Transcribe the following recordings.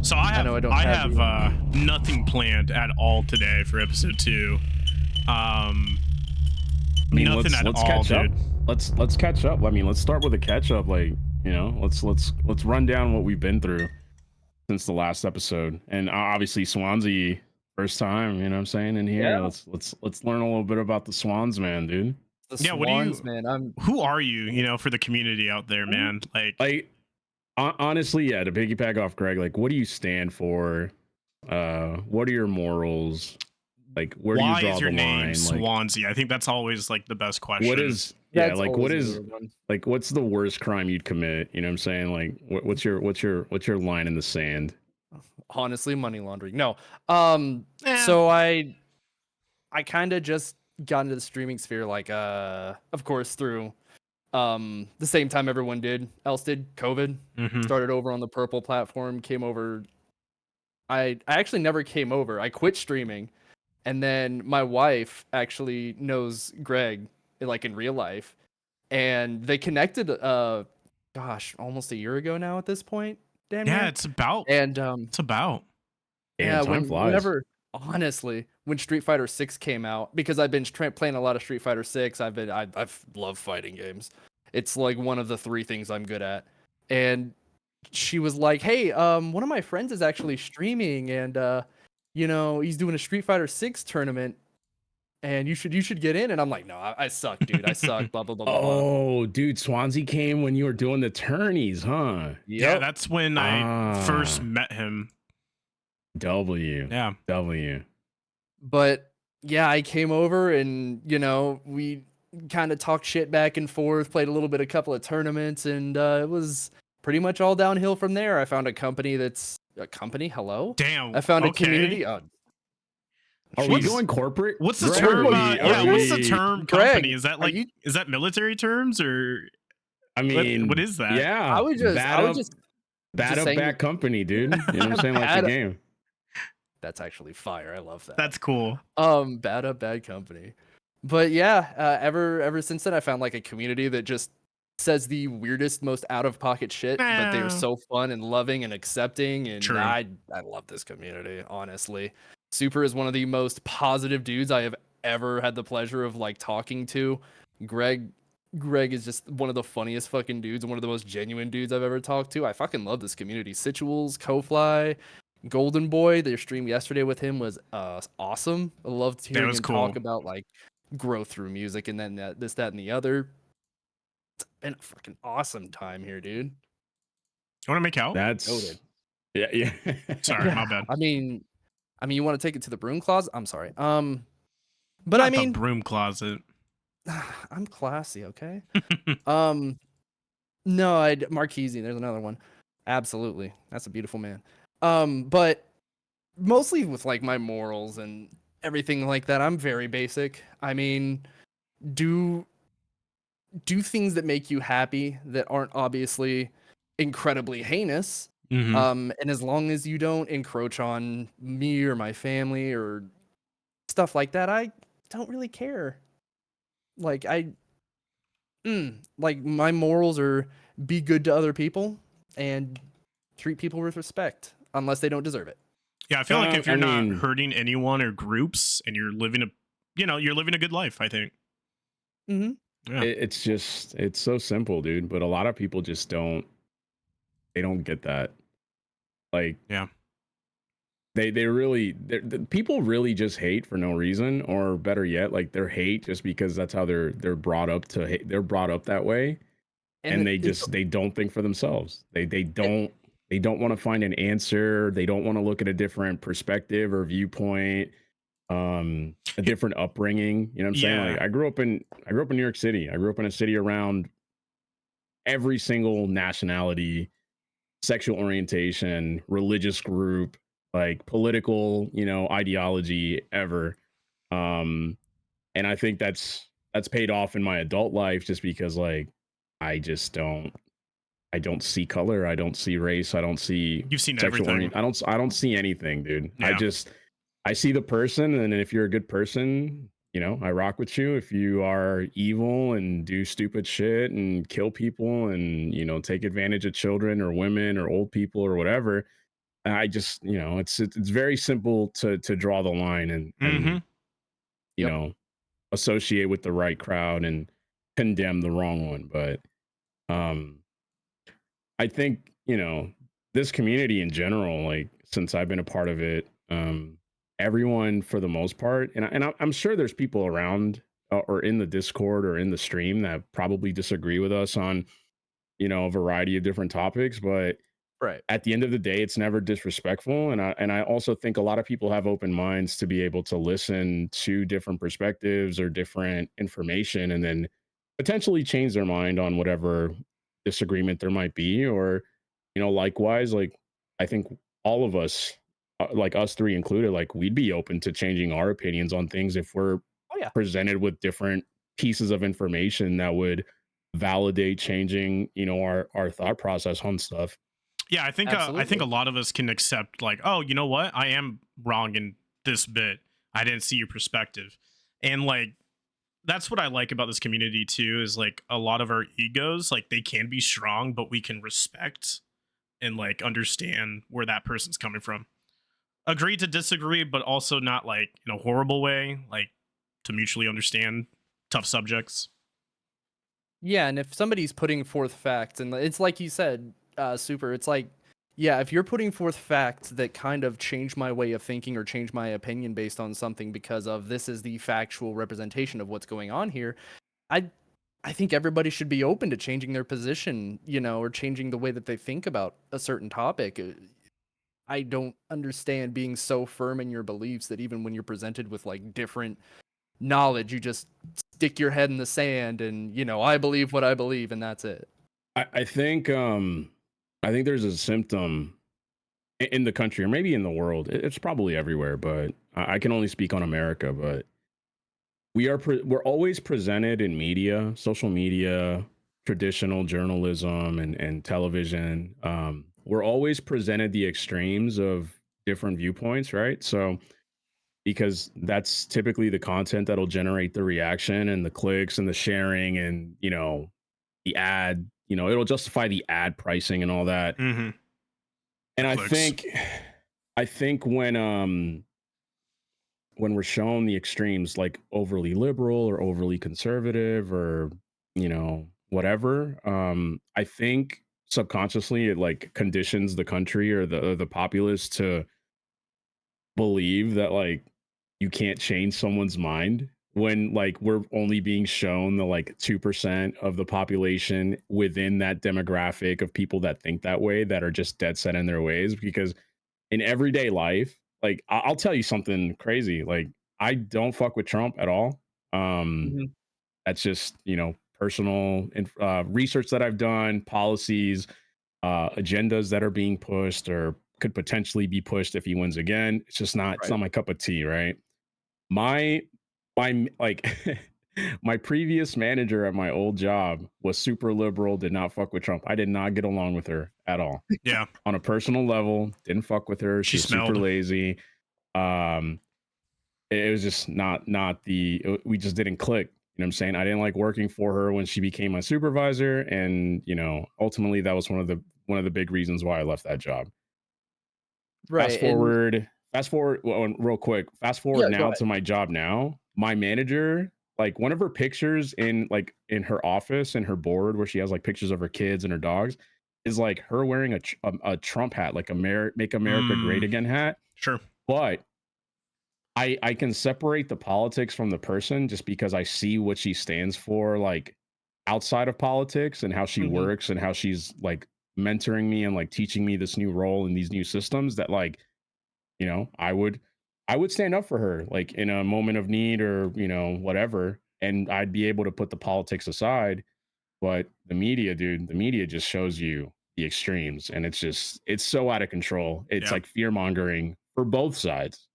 So I know I don't have nothing planned at all today for episode 2. I mean, Nothing let's at all, catch dude. up. Let's catch up. I mean, let's start with a catch up. Like, you know, let's run down what we've been through since the last episode. And obviously, Swanz1e, first time. You know what I'm saying in here. Yeah. Let's learn a little bit about the Swans, man, dude. The Yeah, Swans, man. Who are you? You know, for the community out there, man. Like, honestly, yeah. To piggyback off Greg, like, what do you stand for? What are your morals? Like, where do you why draw is your the name line? Swanz1e? I think that's always like the best question. What is That's like what always a is good one. like what's the worst crime you'd commit? You know what I'm saying? Like, what's your line in the sand? Honestly, money laundering. No. Eh. So I kind of just got into the streaming sphere, like, of course, through the same time everyone else did, COVID. Mhm. Started over on the Purple platform, came over. I actually never came over. I quit streaming, and then my wife actually knows Greg, like in real life, and they connected. Gosh, almost a year ago now at this point. Damn Yeah, near. it's about. And It's about. yeah, Time flies. whenever, honestly, when Street Fighter 6 came out, because I've been playing a lot of Street Fighter 6, I've loved fighting games. It's like one of the 3 things I'm good at. And she was like, "Hey, one of my friends is actually streaming, and you know, he's doing a Street Fighter 6 tournament, and you should get in." And I'm like, "No, I suck, dude. I suck." Blah blah blah blah. blah. Oh, dude, Swanz1e came when you were doing the tourneys, huh? Yeah, Yep. that's when I first met him. W. Yeah. W. But yeah, I came over, and you know, we kind of talked shit back and forth, played a couple of tournaments, and it was pretty much all downhill from there. I found a company hello. Damn. I found a okay. community. Are we going corporate? What's the Greg? term? Are What's the we- term? Greg, Company? Is that like is that military terms or? I mean, what is that? Yeah, I would just Baddup saying- back company, dude. You know what I'm saying? Like the Baddup- game. That's actually fire. I love that. That's cool. Bad company. But yeah, ever since then, I found like a community that just says the weirdest, most out of pocket shit, but they are so fun and loving and accepting. And True. I love this community, honestly. Super is one of the most positive dudes I have ever had the pleasure of like talking to. Greg is just one of the funniest fucking dudes and one of the most genuine dudes I've ever talked to. I fucking love this community. Situals, Kofly, Golden Boy, their stream yesterday with him was awesome. I loved hearing him talk about like growth through music and then this, that, and the other. It's been a fucking awesome time here, dude. You want to make out? That's Noted. yeah. Sorry, my bad. I mean, you want to take it to the broom closet? I'm sorry. But Not I mean, the broom closet. I'm classy, okay? No, Marquise, there's another one. Absolutely. That's a beautiful man. But mostly with like my morals and everything like that, I'm very basic. I mean, do things that make you happy that aren't obviously incredibly heinous. Mhm. And as long as you don't encroach on me or my family or stuff like that, I don't really care. Like like my morals are be good to other people and treat people with respect unless they don't deserve it. Yeah, I feel like if you're I mean- not hurting anyone or groups and you're living you're living a good life, I think. Mm-hmm. Yeah. It's so simple, dude. But a lot of people just don't get that. Like, Yeah. People really just hate for no reason, or better yet, like they're hate just because that's how they're brought up to hate. They're brought up that way, and they don't think for themselves. They don't want to find an answer. They don't want to look at a different perspective or viewpoint, a different upbringing. You know what I'm saying? Yeah. Like I grew up in New York City. I grew up in a city around every single nationality, sexual orientation, religious group, like political, ideology ever. And I think that's paid off in my adult life just because like I don't see color, I don't see race, I don't see You've seen sexual everything. I don't see anything, dude. Yeah. I see the person, and if you're a good person, I rock with you. If you are evil and do stupid shit and kill people and take advantage of children or women or old people or whatever, I just, it's very simple to draw the line and Hmm. you Yep. know associate with the right crowd and condemn the wrong one. But um I think, this community in general, like since I've been a part of it, everyone for the most part, I'm sure there's people around or in the Discord or in the stream that probably disagree with us on, a variety of different topics, but Right. at the end of the day, it's never disrespectful. And I also think a lot of people have open minds to be able to listen to different perspectives or different information and then potentially change their mind on whatever disagreement there might be. Or, likewise, like I think all of us, like us three included, like we'd be open to changing our opinions on things if we're Oh yeah. presented with different pieces of information that would validate changing, our thought process on stuff. Yeah, I think a Absolutely. lot of us can accept like, oh, you know what? I am wrong in this bit. I didn't see your perspective. And like that's what I like about this community too is like a lot of our egos, like they can be strong, but we can respect and like understand where that person's coming from. Agree to disagree, but also not like in a horrible way, like to mutually understand tough subjects. Yeah, and if somebody's putting forth facts, and it's like you said, super, it's like, yeah, if you're putting forth facts that kind of change my way of thinking or change my opinion based on something because of this is the factual representation of what's going on here, I I think everybody should be open to changing their position, or changing the way that they think about a certain topic. I don't understand being so firm in your beliefs that even when you're presented with like different knowledge, you just stick your head in the sand and, I believe what I believe and that's it. I think there's a symptom in the country or maybe in the world. It's probably everywhere, but I can only speak on America. But we're always presented in media, social media, traditional journalism, and television. We're always presented the extremes of different viewpoints, right? So because that's typically the content that'll generate the reaction and the clicks and the sharing and the ad, it'll justify the ad pricing and all that. Mm-hmm. The And I clicks. think when we're shown the extremes like overly liberal or overly conservative or whatever, I think subconsciously it like conditions the country or the populace to believe that like you can't change someone's mind when like we're only being shown the like 2% of the population within that demographic of people that think that way, that are just dead set in their ways. Because in everyday life, like I'll tell you something crazy, like I don't fuck with Trump at all. um Mhm. that's just personal research that I've done, policies, agendas that are being pushed or could potentially be pushed if he wins again. It's Right. not my cup of tea, right? My like my previous manager at my old job was super liberal, did not fuck with Trump. I did not get along with her at all. Yeah. On a personal level, didn't fuck with her. She She was super smelled. lazy. Um it was just not we just didn't click. You know what I'm saying? I didn't like working for her when she became my supervisor, and ultimately that was one of the big reasons why I left that job. Right. And Fast forward, well, real quick. Fast forward yeah, go now ahead. to my job now. My manager, like one of her pictures in her office and her board where she has like pictures of her kids and her dogs, is like her wearing a Trump hat, like Make America Great Mm, Again hat. sure. But I can separate the politics from the person just because I see what she stands for, like outside of politics, and how she Mhm. works and how she's like mentoring me and like teaching me this new role in these new systems that like I would stand up for her like in a moment of need or whatever, and I'd be able to put the politics aside. But the media, dude, the media just shows you the extremes, and it's so out of control. It's Yeah. like fear mongering for both sides,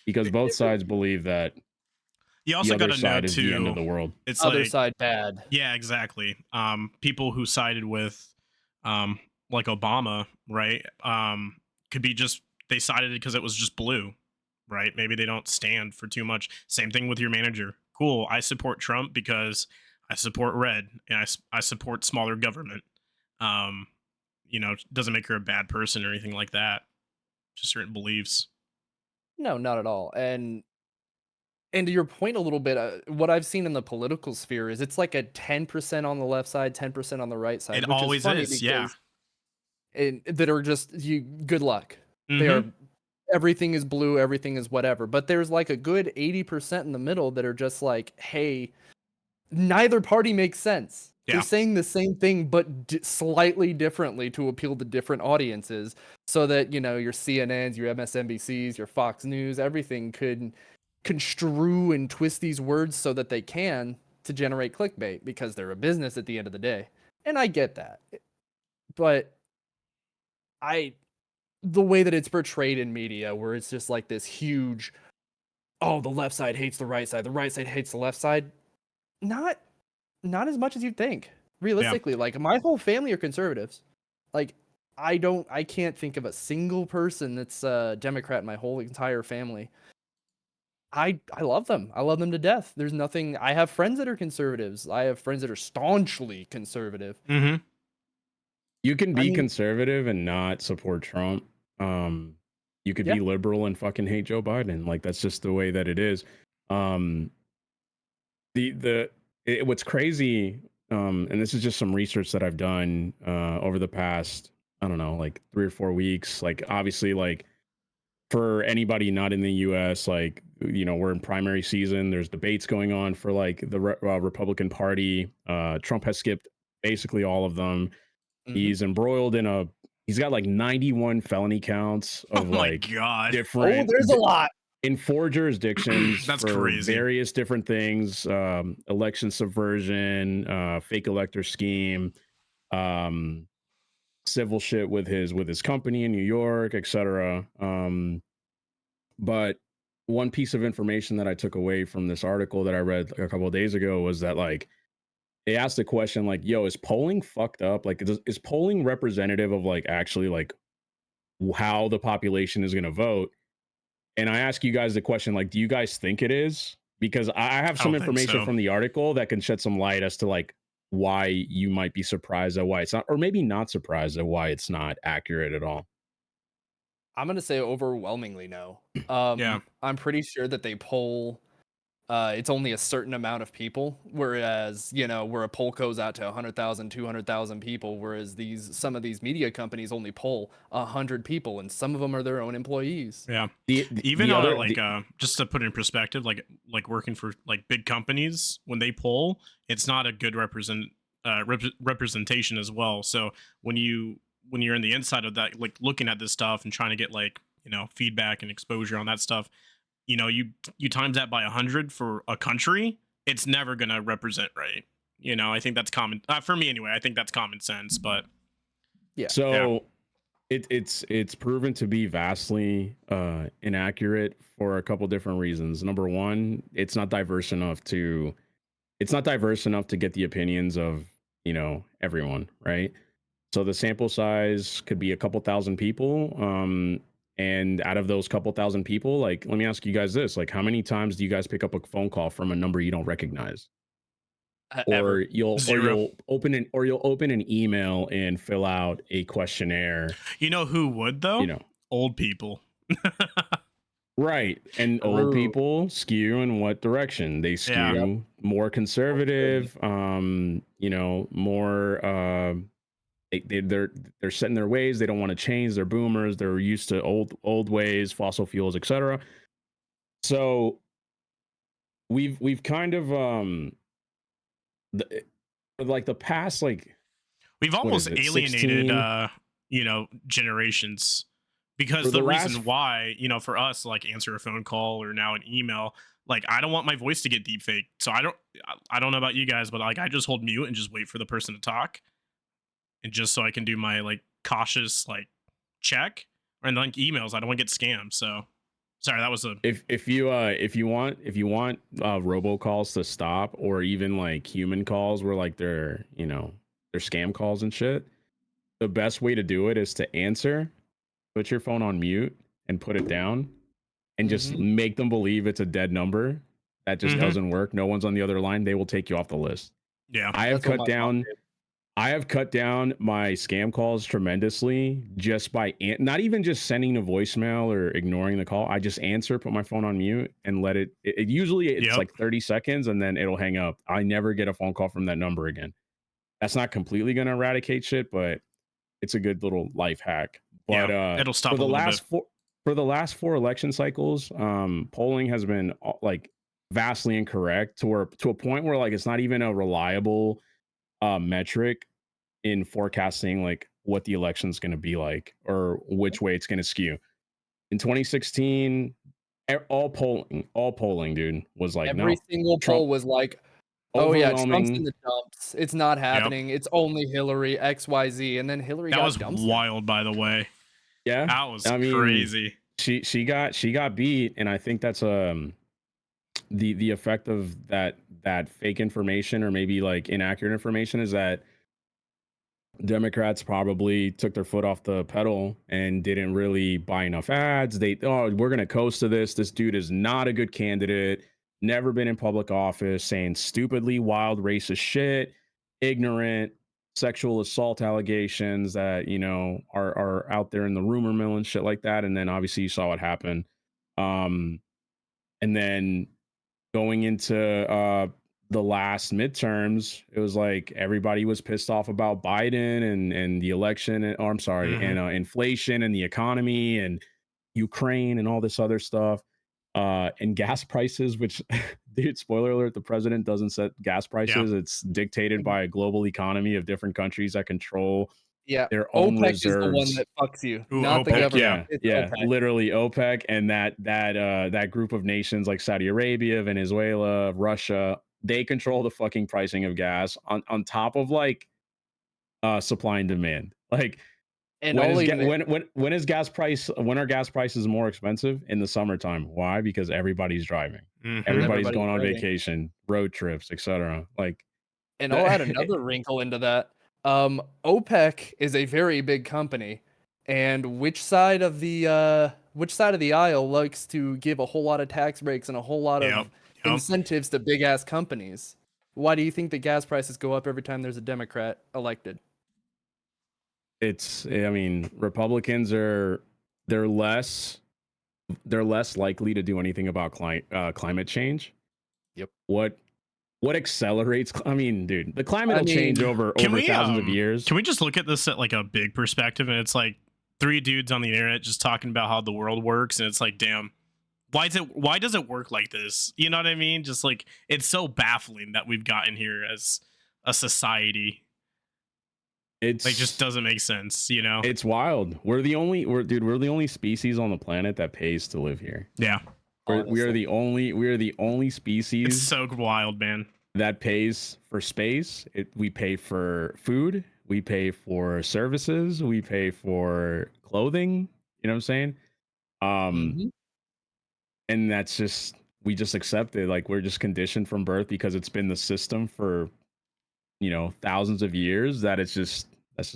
because both It really sides believe that You the also got other to know side is the end of too. the world. It's other like, side bad. yeah, exactly. People who sided with, um, like Obama, right? Could be just they sided because it was just blue, right? Maybe they don't stand for too much. Same thing with your manager. Cool. I support Trump because I support red and I support smaller government. Um, doesn't make her a bad person or anything like that. to certain beliefs. No, not at all. And to your point a little bit, what I've seen in the political sphere is it's like a 10% on the left side, 10% on the right side, It which is always funny is, yeah. because that are just you good luck. They Mhm. are everything is blue, everything is whatever. But there's like a good 80% in the middle that are just like, hey, neither party makes sense. Yeah. They're saying the same thing, but slightly differently to appeal to different audiences, so that your CNNs, your MSNBCs, your Fox News, everything could construe and twist these words so that they can to generate clickbait because they're a business at the end of the day. And I get that, but the way that it's portrayed in media, where it's just like this huge, oh, the left side hates the right side hates the left side, not as much as you'd think. Realistically, like my whole family are conservatives. Like I can't think of a single person that's a Democrat in my whole entire family. I love them. I love them to death. There's nothing. I have friends that are conservatives. I have friends that are staunchly conservative. Mm-hmm. You can be conservative and not support Trump. You could be liberal and fucking hate Joe Biden. Like that's just the way that it is. What's crazy, and this is just some research that I've done over the past, I don't know, like 3 or 4 weeks. Like obviously, like for anybody not in the U.S., like we're in primary season. There's debates going on for like the Republican Party. Trump has skipped basically all of them. He's embroiled in he's got like 91 felony counts of different. There's a lot in 4 jurisdictions. That's for crazy. Various different things, election subversion, fake elector scheme, civil shit with his company in New York, etc. But one piece of information that I took away from this article that I read a couple of days ago was that like they asked the question like, yo, is polling fucked up? Like, is polling representative of like actually like how the population is going to vote? And I ask you guys the question, like, do you guys think it is? Because I have some information from the article that can shed some light as to like why you might be surprised at why it's not, or maybe not surprised at why it's not accurate at all. I'm going to say overwhelmingly no. I'm pretty sure that they poll it's only a certain amount of people, whereas where a poll goes out to 100,000, 200,000 people, whereas some of these media companies only poll 100 people, and some of them are their own employees. Just to put it in perspective, like working for like big companies, when they poll, it's not a good representation as well. So when you're in the inside of that, like looking at this stuff and trying to get like feedback and exposure on that stuff, you times that by 100 for a country, it's never gonna represent right. I think that's common for me anyway. I think that's common sense, but it's proven to be vastly inaccurate for a couple different reasons. Number one, it's not diverse enough to get the opinions of everyone, right? So the sample size could be a couple thousand people. And out of those couple thousand people, like, let me ask you guys this: like, how many times do you guys pick up a phone call from a number you don't recognize? Or you'll open an email and fill out a questionnaire. Who would though? Old people. Right. And old people skew in what direction? They skew more conservative, more they're set in their ways. They don't want to change. They're boomers. They're used to old ways, fossil fuels, etc. So we've kind of the past, like, we've almost alienated 16? Generations, because the reason why for us, like, answer a phone call or now an email, like, I don't want my voice to get deep fake, so I don't know about you guys, but like I just hold mute and just wait for the person to talk, and just so I can do my like cautious like check. And like emails, I don't want to get scammed. So sorry, that was if you want robocalls to stop, or even like human calls where like they're scam calls and shit, the best way to do it is to answer, put your phone on mute and put it down, and just make them believe it's a dead number. That just doesn't work. No one's on the other line. They will take you off the list. Yeah, I have cut down I have cut down my scam calls tremendously just by not even just sending a voicemail or ignoring the call. I just answer, put my phone on mute, and let it usually it's like 30 seconds and then it'll hang up. I never get a phone call from that number again. That's not completely going to eradicate shit, but it's a good little life hack. But it'll stop for the a little last bit. for the last 4 election cycles, polling has been like vastly incorrect to a point where like it's not even a reliable metric in forecasting like what the election's going to be like or which way it's going to skew. In 2016, all polling, dude, was like Every no. single Trump, poll was like, oh yeah, Trump's in overwhelming. the dumps. It's not happening. It's only Hillary, XYZ, and then Hillary That got was dumpstered. wild, by the way. Yeah, That was I mean, crazy. She got beat, and I think that's the effect of that fake information or maybe like inaccurate information is that Democrats probably took their foot off the pedal and didn't really buy enough ads. We're gonna coast to this. This dude is not a good candidate. Never been in public office, saying stupidly wild racist shit, ignorant sexual assault allegations that are out there in the rumor mill and shit like that. And then obviously you saw what happened. And then going into the last midterms, it was like everybody was pissed off about Biden and the election, and inflation and the economy and Ukraine and all this other stuff, and gas prices. Which, dude, spoiler alert: the president doesn't set gas prices. It's dictated by a global economy of different countries that control their own OPEC reserves. is the one that fucks you, not the OPEC, government. Yeah, OPEC. literally OPEC, and that group of nations like Saudi Arabia, Venezuela, Russia, they control the fucking pricing of gas on top of like supply and demand. Like, And when are gas prices more expensive? In the summertime. Why? Because everybody's driving. Everybody's going on vacation, road trips, etc. Like, and I'll add another wrinkle into that. OPEC is a very big company, and which side of the aisle likes to give a whole lot of tax breaks and a whole lot of incentives to big ass companies? Why do you think that gas prices go up every time there's a Democrat elected? I mean, Republicans they're less likely to do anything about climate change. Yep. What accelerates? I mean, dude, the climate will change over thousands of years. Can we just look at this at like a big perspective? And it's like three dudes on the internet just talking about how the world works, and it's like, damn, why does it work like this? You know what I mean? Just like, it's so baffling that we've gotten here as a society. It's like, just doesn't make sense, you know? It's wild. We're the only species on the planet that pays to live here. Yeah. We are the only species. It's so wild, man. That pays for space. We pay for food. We pay for services. We pay for clothing. You know what I'm saying? And that's just, we just accept it. Like, we're just conditioned from birth because it's been the system for thousands of years that that's just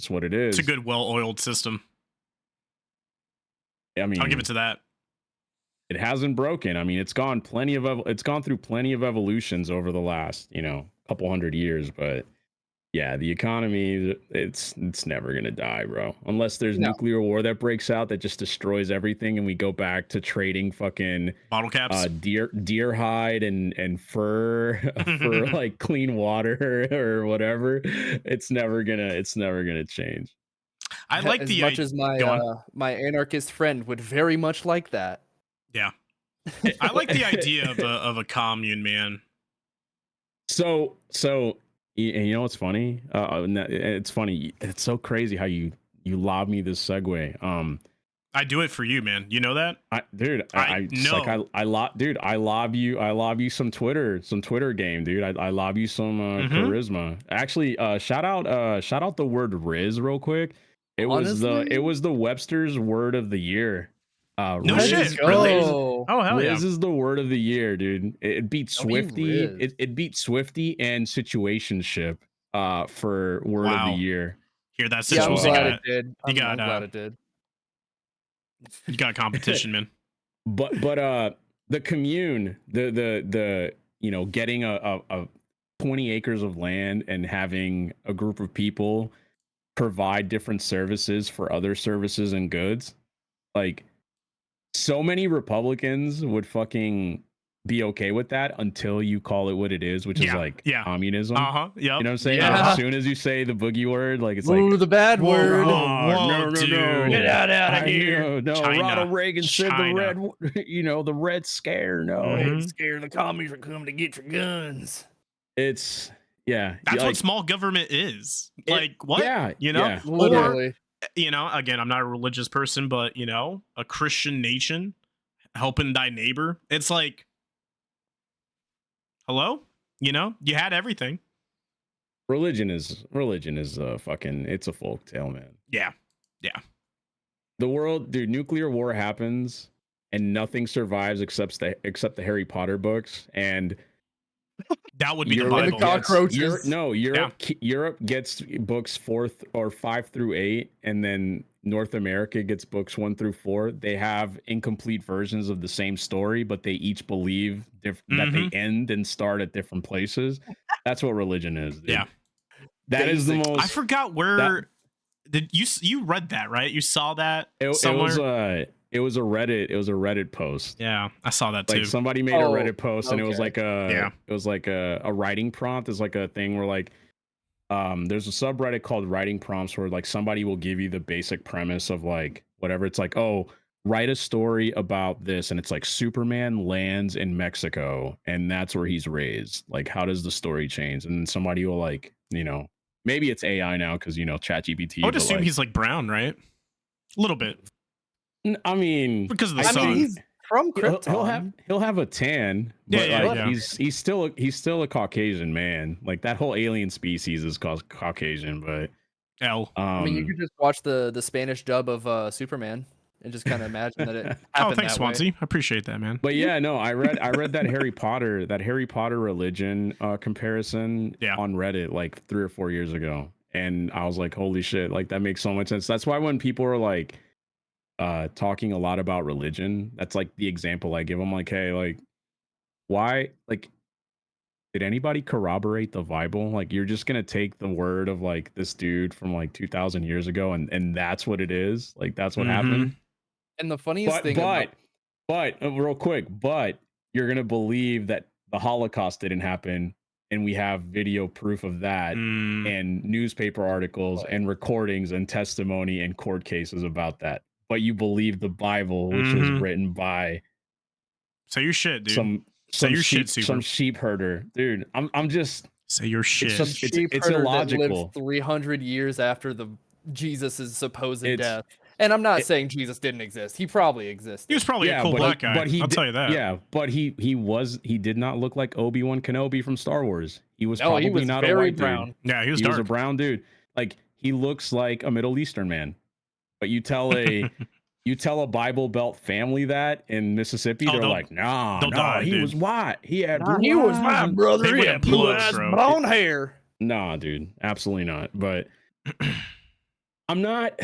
what it is. It's a good, well-oiled system. I mean, I'll give it to that. It hasn't broken. I mean, it's gone through plenty of evolutions over the last, couple hundred years, but yeah, the economy, it's never going to die, bro. Unless there's nuclear war that breaks out that just destroys everything and we go back to trading fucking bottle caps, deer hide and fur for like clean water or whatever. It's never going to change. I like as much as my anarchist friend would very much like that. Yeah. I like the idea of a commune, man. So you know what's funny? It's funny. It's so crazy how you lob me this segue. I do it for you, man. You know that? I know. I lob you some Twitter game, dude. I lob you some charisma. Actually, shout out the word Riz real quick. It was the Webster's word of the year. No shit, really? Oh hell yeah! Riz is the word of the year, dude. It beat Swifty. It beat Swifty and situationship for word of the year. Here, that's I'm glad it did. I'm glad it did. You got competition, man. But the commune, the getting a 20 acres of land and having a group of people provide different services for other services and goods, like so many Republicans would fucking be okay with that until you call it what it is, which is like communism. Yep. You know what I'm saying? Yeah. As soon as you say the boogie word, like it's Ooh, like the bad word. Whoa, no, dude. Get out of here. No, China. Ronald Reagan said the China. red, the red scare. No, Mhm. Scared the commies are coming to get your guns. it's That's like, what small government is. Like what? Yeah, You know? yeah. Literally. Or, again, I'm not a religious person, but a Christian nation helping thy neighbor. It's like, hello? You had everything. Religion is fucking, it's a folk tale, man. Yeah. The world, dude, nuclear war happens and nothing survives except the Harry Potter books, and That would be the Europe Bible. The cockroaches. Europe gets books 5 through 8, and then North America gets books 1 through 4. They have incomplete versions of the same story, but they each believe that they end and start at different places. That's what religion is, dude. Yeah. That is the most. I forgot where did you read that, right? You saw that somewhere? It was a Reddit post. Yeah, I saw that too. Like somebody made a Reddit post, and it was like a writing prompt. It's like a thing where like there's a subreddit called writing prompts where like somebody will give you the basic premise of like whatever. It's like, oh, write a story about this, and it's like Superman lands in Mexico and that's where he's raised. Like, how does the story change? And then somebody will like, maybe it's AI now because ChatGPT. I would assume he's like brown, right? A little bit. I mean, because of the sun. He's from Krypton. He'll have a tan, but he's still a Caucasian man. Like that whole alien species is called Caucasian, but I mean, you could just watch the Spanish dub of Superman and just kind of imagine that it happened. Thanks, Swanz1e. I appreciate that, man. But yeah, no, I read that Harry Potter religion comparison on Reddit like 3 or 4 years ago, and I was like, holy shit, like that makes so much sense. That's why when people are like talking a lot about religion, that's like the example I give them, like, hey, like, why, like, did anybody corroborate the Bible? Like, you're just gonna take the word of like this dude from like 2,000 years ago and that's what it is? Like, that's what happened? And the funniest thing but real quick, but you're gonna believe that the Holocaust didn't happen, and we have video proof of that, and newspaper articles and recordings and testimony and court cases about that. But you believe the Bible, which was written by say your shit, dude. Some sheep herder, dude. I'm just say your shit. It's illogical. Lived 300 years after the Jesus's supposed death. And I'm not saying Jesus didn't exist. He probably existed. He was probably a cool black guy. I'll tell you that. Yeah, but he did not look like Obi-Wan Kenobi from Star Wars. He was probably not very a white brown. dude. Yeah, he was a brown dude. Like, he looks like a Middle Eastern man. But you tell a Bible Belt family that in Mississippi, they're like, nah, he was white. He had he was my brother. He had blue eyes, blonde hair. Nah, dude, absolutely not. But I'm not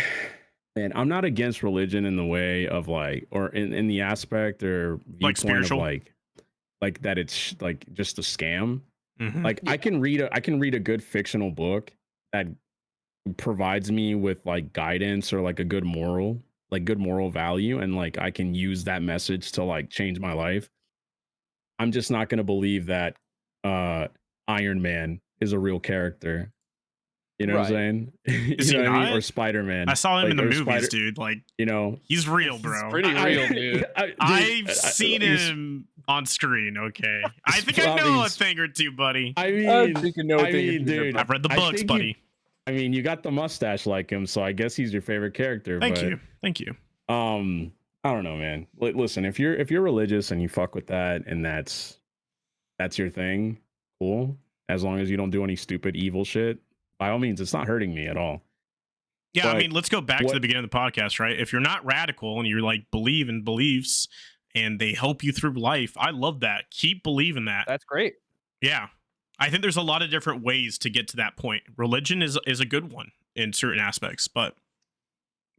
against religion in the way of like, or in the aspect or viewpoint like spiritual, of like that it's like just a scam. Like I can read a good fictional book that provides me with like guidance or like a good moral value, and like I can use that message to like change my life. I'm just not going to believe that Iron Man is a real character. You know what I'm saying? Is he not? I mean? Or Spider-Man. I saw him in the movies, dude. Like, he's real, bro. He's pretty real, dude. I've seen him on screen. Okay, I think I know a thing or two, buddy. I think you know dude. I've read the books, buddy. I mean, you got the mustache like him, so I guess he's your favorite character. Thank you. I don't know, man. Listen, if you're religious and you fuck with that, and that's your thing, cool. As long as you don't do any stupid evil shit, by all means, it's not hurting me at all. Yeah, but I mean, let's go back to the beginning of the podcast, right? If you're not radical and you're like believe in beliefs and they help you through life, I love that. Keep believing that. That's great. Yeah. I think there's a lot of different ways to get to that point. Religion is a good one in certain aspects, but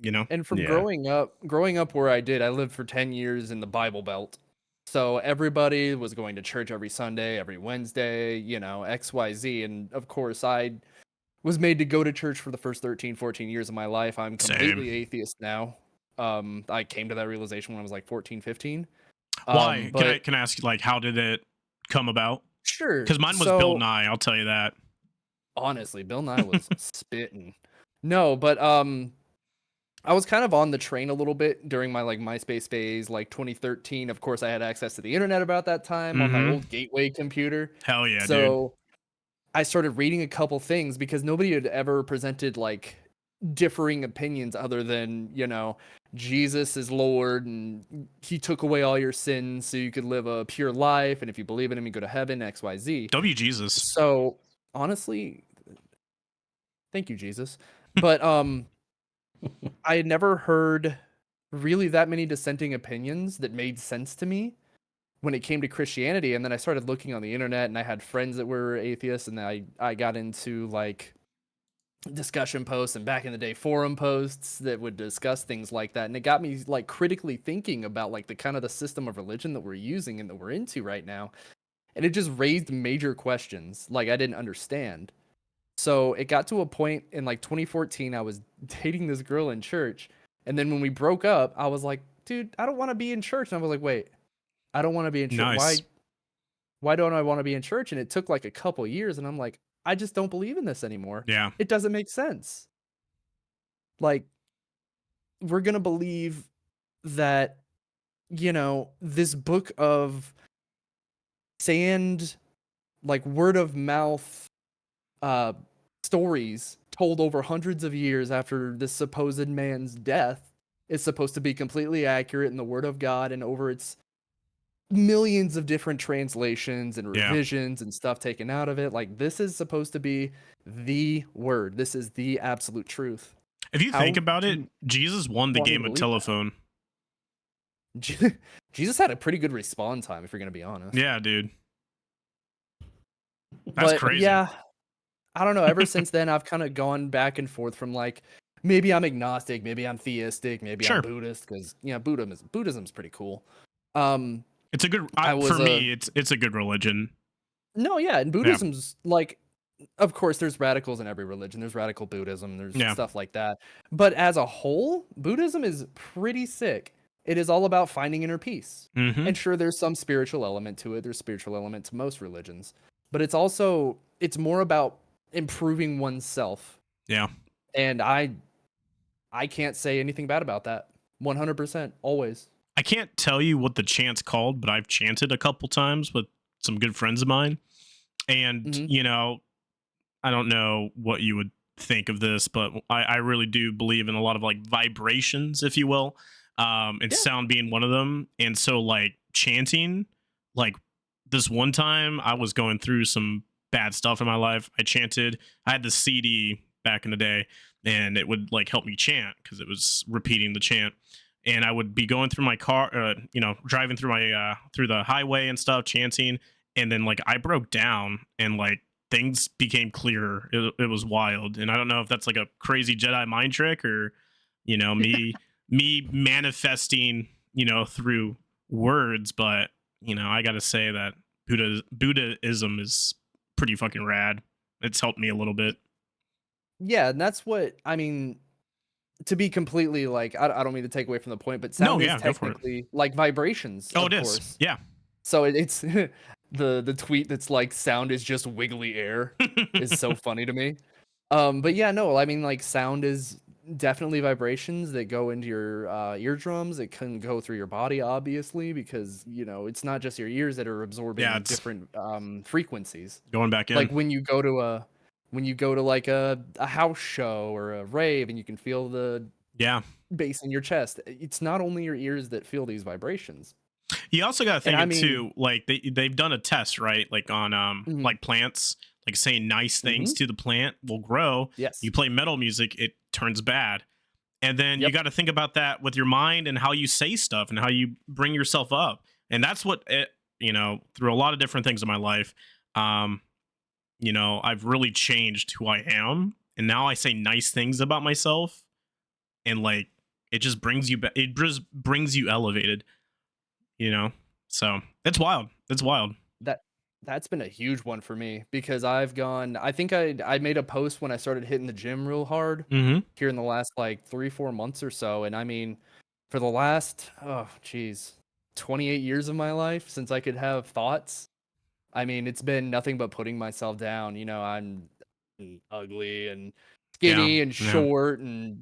And from growing up where I lived for 10 years in the Bible Belt. So everybody was going to church every Sunday, every Wednesday, XYZ. And of course, I was made to go to church for the first 13, 14 years of my life. I'm completely Same. atheist now. I came to that realization when I was like 14, 15. Why? But Can I ask you, like, how did it come about? sure. Because mine was Bill Nye, I'll tell you that. Honestly, Bill Nye was spitting. No, but I was kind of on the train a little bit during my like MySpace phase, like 2013. Of course, I had access to the internet about that time on my old Gateway computer. Hell yeah, dude. So I started reading a couple things because nobody had ever presented like differing opinions other than, Jesus is Lord and he took away all your sins so you could live a pure life. And if you believe in him, you go to heaven, XYZ. W Jesus. So honestly, thank you, Jesus. But I had never heard really that many dissenting opinions that made sense to me when it came to Christianity. And then I started looking on the internet and I had friends that were atheists, and I got into like discussion posts and back in the day forum posts that would discuss things like that. And it got me like critically thinking about like the kind of the system of religion that we're using and that we're into right now. And it just raised major questions like I didn't understand. So it got to a point in like 2014, I was dating this girl in church. And then when we broke up, I was like, dude, I don't want to be in church. And I was like, wait, I don't want to be in church. Nice. Why don't I want to be in church? And it took like a couple years. And I'm like, I just don't believe in this anymore. Yeah. It doesn't make sense. Like, we're going to believe that, this book of sand, like word of mouth, stories told over hundreds of years after this supposed man's death is supposed to be completely accurate in the word of God, and over its millions of different translations and revisions and stuff taken out of it. Like, this is supposed to be the word. This is the absolute truth. If you think about it, Jesus won the game of telephone. Jesus had a pretty good respawn time, if you're going to be honest. Yeah, dude. That's crazy. Yeah. I don't know. Ever since then, I've kind of gone back and forth from like, maybe I'm agnostic, maybe I'm theistic, maybe I'm Buddhist, because Buddhism's pretty cool. It's a good for me. It's a good religion. No, yeah, and Buddhism's like, of course, there's radicals in every religion. There's radical Buddhism. There's stuff like that. But as a whole, Buddhism is pretty sick. It is all about finding inner peace. And sure, there's some spiritual element to it. There's spiritual element to most religions, but it's more about improving oneself. Yeah. And I can't say anything bad about that. 100%, always. I can't tell you what the chant's called, but I've chanted a couple times with some good friends of mine. And, I don't know what you would think of this, but I really do believe in a lot of like vibrations, if you will. And sound being one of them. And so like chanting, like this one time I was going through some bad stuff in my life. I chanted. I had the CD back in the day, and it would like help me chant because it was repeating the chant. And I would be going through my car, driving through my through the highway and stuff, chanting. And then like I broke down and like things became clearer. It was wild. And I don't know if that's like a crazy Jedi mind trick or, me manifesting, through words. But, I got to say that Buddhism is pretty fucking rad. It's helped me a little bit. Yeah, and that's what I mean. To be completely like, I don't mean to take away from the point, but sound is technically like vibrations. Oh, it is. Yeah. So it's the tweet that's like sound is just wiggly air is so funny to me. But yeah, no, I mean like sound is definitely vibrations that go into your eardrums. It can go through your body, obviously, because it's not just your ears that are absorbing different frequencies. Going back in. Like when you go to like a house show or a rave and you can feel the bass in your chest. It's not only your ears that feel these vibrations. You also got to think too, like they've done a test, right? Like on like plants, like saying nice things to the plant will grow. Yes. You play metal music, it turns bad. And then you got to think about that with your mind and how you say stuff and how you bring yourself up. And that's what through a lot of different things in my life, I've really changed who I am, and now I say nice things about myself, and like it just brings you back. It just brings you elevated. So it's wild. It's wild. That that's been a huge one for me because I think I made a post when I started hitting the gym real hard Mm-hmm. here in the last like 3-4 months or so. And I mean, for the last, oh, geez, 28 years of my life since I could have thoughts, I mean, it's been nothing but putting myself down. I'm ugly and Yeah. skinny and Yeah. short and,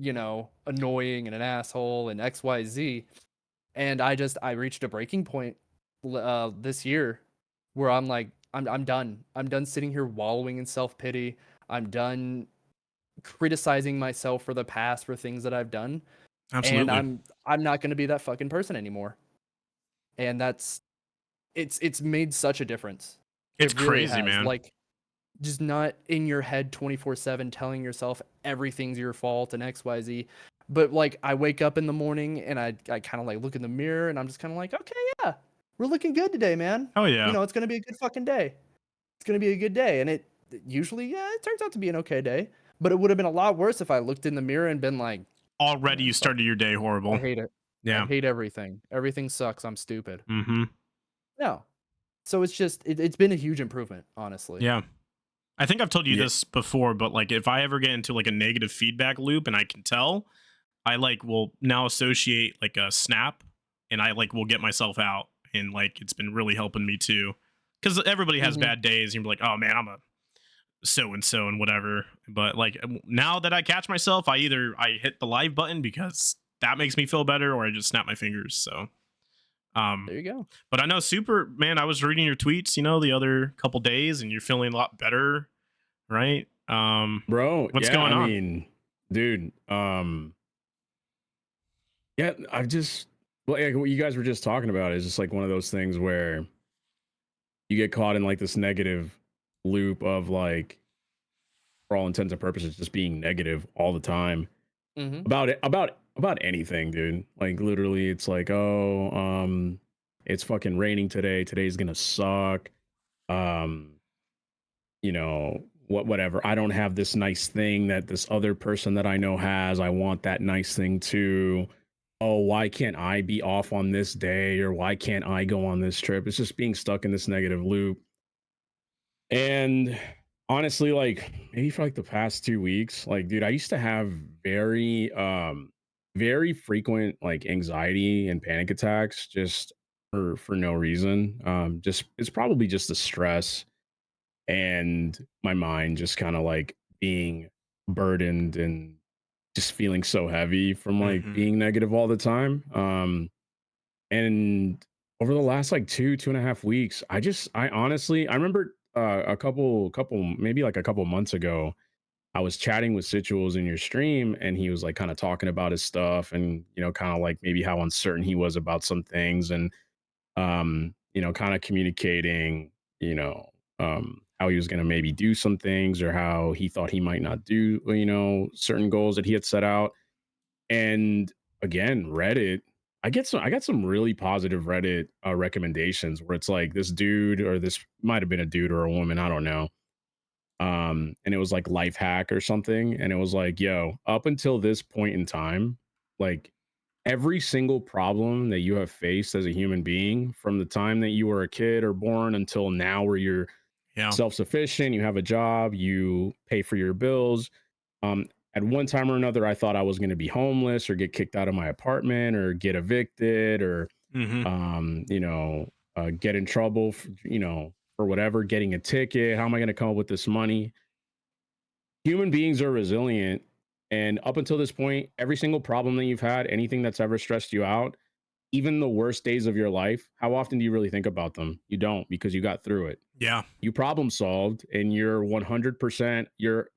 annoying and an asshole and XYZ. And I reached a breaking point this year where I'm like, I'm done. I'm done sitting here wallowing in self-pity. I'm done criticizing myself for the past for things that I've done. And Absolutely. I'm not going to be that fucking person anymore. And it's made such a difference. It's It really crazy, has. man. Like, just not in your head 24/7 telling yourself everything's your fault and XYZ. But like I wake up in the morning and I kind of like look in the mirror and I'm just kind of like, okay, yeah, we're looking good today, man. Oh yeah. It's gonna be a good fucking day. It's gonna be a good day. And it usually, yeah, it turns out to be an okay day. But it would have been a lot worse if I looked in the mirror and been like, Already you fuck, started your day I horrible. hate it. I Yeah. hate everything. Everything sucks. I'm stupid. Mm-hmm. No. So it's just it's been a huge improvement, honestly. Yeah. I think I've told you Yeah. this before, but like if I ever get into like a negative feedback loop and I can tell, I like will now associate like a snap and I like will get myself out, and like it's been really helping me too. Cause everybody has Mhm. bad days and you're like, oh man, I'm a so and so and whatever. But like now that I catch myself, I hit the live button because that makes me feel better, or I just snap my fingers. So There you go. but I know super man, I was reading your tweets, the other couple days, and you're feeling a lot better, right? Bro, What's yeah, going I on? mean, dude, yeah, I've just like what you guys were just talking about is just like one of those things where you get caught in like this negative loop of like, for all intents and purposes, just being negative all the time Mhm. about it, about anything, dude. Like literally, it's like, oh, it's fucking raining today. Today's gonna suck. Um, whatever. I don't have this nice thing that this other person that I know has. I want that nice thing too. Oh, why can't I be off on this day, or why can't I go on this trip? It's just being stuck in this negative loop. And honestly, like maybe for like the past 2 weeks, like dude, I used to have very frequent like anxiety and panic attacks just for no reason. Just it's probably just the stress and my mind just kind of like being burdened and just feeling so heavy from like Mhm. being negative all the time. And over the last like 2.5 weeks, I honestly, I remember maybe like a couple months ago, I was chatting with Situals in your stream, and he was like kind of talking about his stuff, and kind of like maybe how uncertain he was about some things, and kind of communicating, how he was going to maybe do some things, or how he thought he might not do, certain goals that he had set out. And again, Reddit, I got some really positive Reddit recommendations where it's like this dude, or this might have been a dude or a woman, I don't know. And it was like life hack or something, and it was like, yo, up until this point in time, like every single problem that you have faced as a human being, from the time that you were a kid or born until now, where you're Yeah. self-sufficient, you have a job, you pay for your bills. um at one time or another, I thought I was going to be homeless, or get kicked out of my apartment, or get evicted, or Mm-hmm. get in trouble for whatever, getting a ticket. How am I going to come up with this money? Human beings are resilient, and up until this point, every single problem that you've had, anything that's ever stressed you out, even the worst days of your life, how often do you really think about them? You don't, because you got through it. Yeah. You problem solved, and you're 100%, you're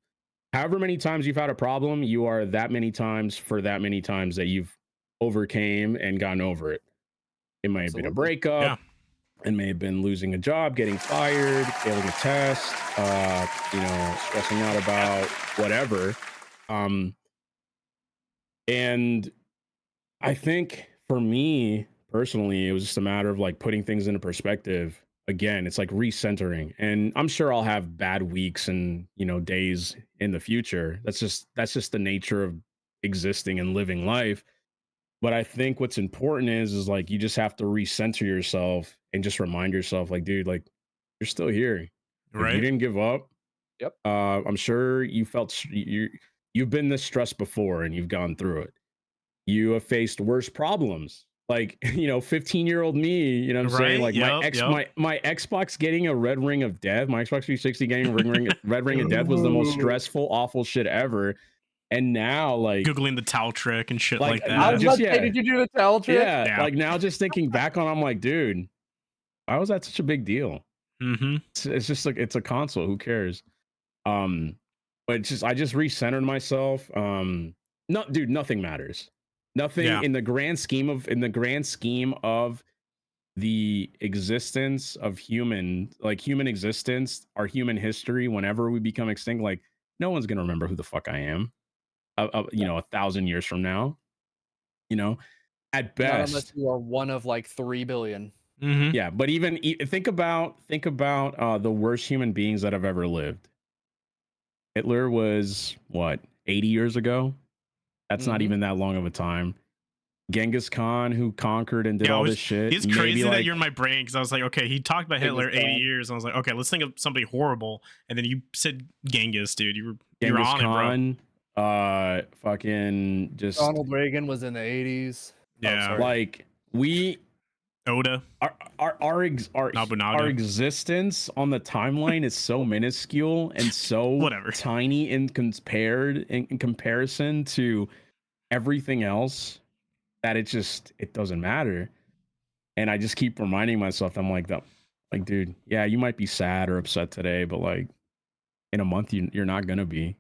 however many times you've had a problem, you are that many times for that many times that you've overcame and gotten over it. It may have been a Absolutely. Yeah. breakup, it may have been losing a job, getting fired, failing a test, stressing out about whatever. Um, and I think for me personally, it was just a matter of like putting things into perspective. Again, it's like recentering. And I'm sure I'll have bad weeks and, days in the future. That's just the nature of existing and living life. But I think what's important is like you just have to recenter yourself and just remind yourself, like, dude, like you're still here. Like you Right. didn't give up. Yep. I'm sure you felt you've been this stressed before and you've gone through it. You have faced worse problems. Like, 15-year-old me, you know what I'm saying? Right. Like Yep. my Xbox getting a red ring of death, my Xbox 360 getting a red ring of death was the most Ooh. stressful, awful shit ever. And now, like, Googling the towel trick and shit like I that. was about to say, did you do the towel trick? yeah, Yeah. like now just thinking back on, I'm like, dude, why was that such a big deal? Mm-hmm. It's just like it's a console. Who cares? But it's just I just recentered myself. No, dude, nothing matters. Nothing Yeah. in the grand scheme of the existence of human existence, our human history. Whenever we become extinct, like no one's gonna remember who the fuck I am. 1,000 years from now. At Not unless best. you are one of like 3 billion. Mm-hmm. Yeah, but even think about the worst human beings that have ever lived. Hitler was what 80 years ago. That's not Mhm. even that long of a time. Genghis Khan, who conquered and did Yeah, all this shit. it's maybe crazy that like you're in my brain because I was like, okay, he talked about Hitler Genghis 80 Khan. years. And I was like, okay, let's think of somebody horrible. And then you said Genghis, dude. You were Genghis on Khan, fucking just Ronald Reagan was in the 80s. Yeah. sorry. like we it, bro. Oda. our Nobunaga. existence on the timeline is so minuscule and so Whatever. tiny in comparison to everything else that it doesn't matter. And I just keep reminding myself, I'm like, dude, yeah, you might be sad or upset today, but like in a month you're not gonna be.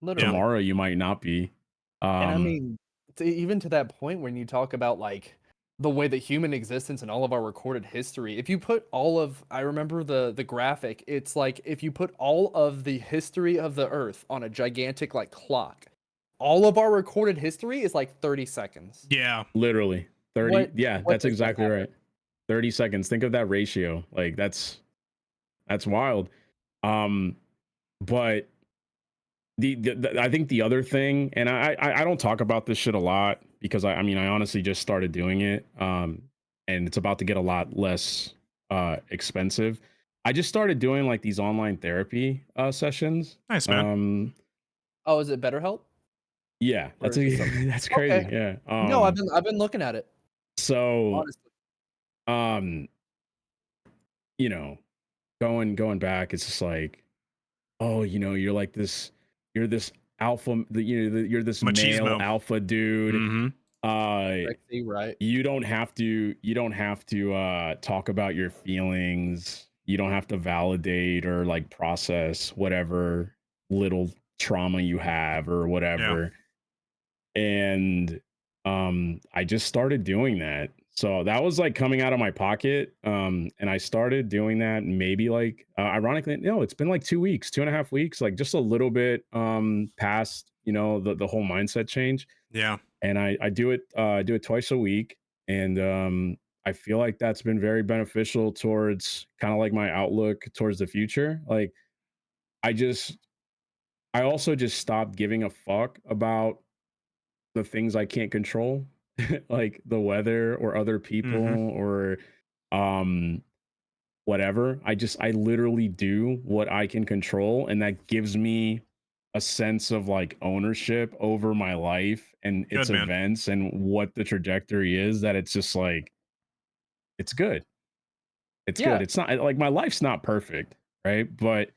Literally. Tomorrow you might not be. And I mean, even to that point when you talk about like the way that human existence and all of our recorded history, if you put all of, I remember the graphic, it's like if you put all of the history of the earth on a gigantic like clock, all of our recorded history is like 30 seconds. Yeah. Literally 30. Yeah, what that's does that exactly matter? right. 30 seconds. Think of that ratio. Like that's wild. But I think the other thing, and I don't talk about this shit a lot because I mean I honestly just started doing it, and it's about to get a lot less expensive. I just started doing like these online therapy sessions. Nice, man. Oh, is it BetterHelp? Yeah, Or is it something? that's crazy. Okay. Yeah. No, I've been looking at it. So Honestly. you know, going back, it's just like, oh, you're this alpha, you're this male Machismo. alpha dude. Mm-hmm. Sexy, right? You don't have to talk about your feelings. You don't have to validate or like process whatever little trauma you have or whatever. And I just started doing that. So that was like coming out of my pocket. And I started doing that maybe like ironically, no, it's been like 2 weeks, 2.5 weeks, like just a little bit past, the whole mindset change. Yeah. And I do it twice a week. And I feel like that's been very beneficial towards kind of like my outlook towards the future. Like I also just stopped giving a fuck about the things I can't control, like the weather or other people or um whatever. I literally do what I can control, and that gives me a sense of like ownership over my life and its Good, man. events and what the trajectory is, that it's just like it's good. It's Yeah. good. It's not like my life's not perfect, right? But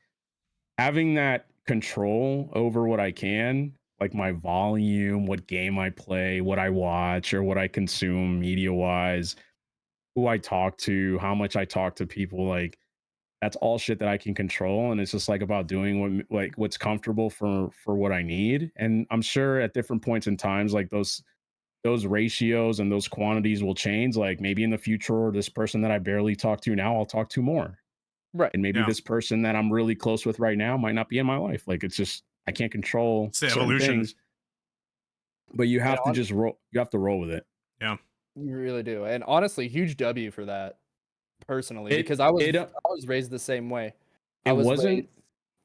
having that control over what I can, like my volume, what game I play, what I watch, or what I consume media wise, who I talk to, how much I talk to people, like that's all shit that I can control. And it's just like about doing what's comfortable for what I need. And I'm sure at different points in times, like those ratios and those quantities will change. Like maybe in the future, this person that I barely talk to now, I'll talk to more. Right. And maybe Yeah. this person that I'm really close with right now might not be in my life. Like it's just I can't control It's the certain evolution. things. But you have to just roll. You have to roll with it. Yeah. You really do. And honestly, huge W for that personally, It- because I was it, I was raised the same way. I It was wasn't. raised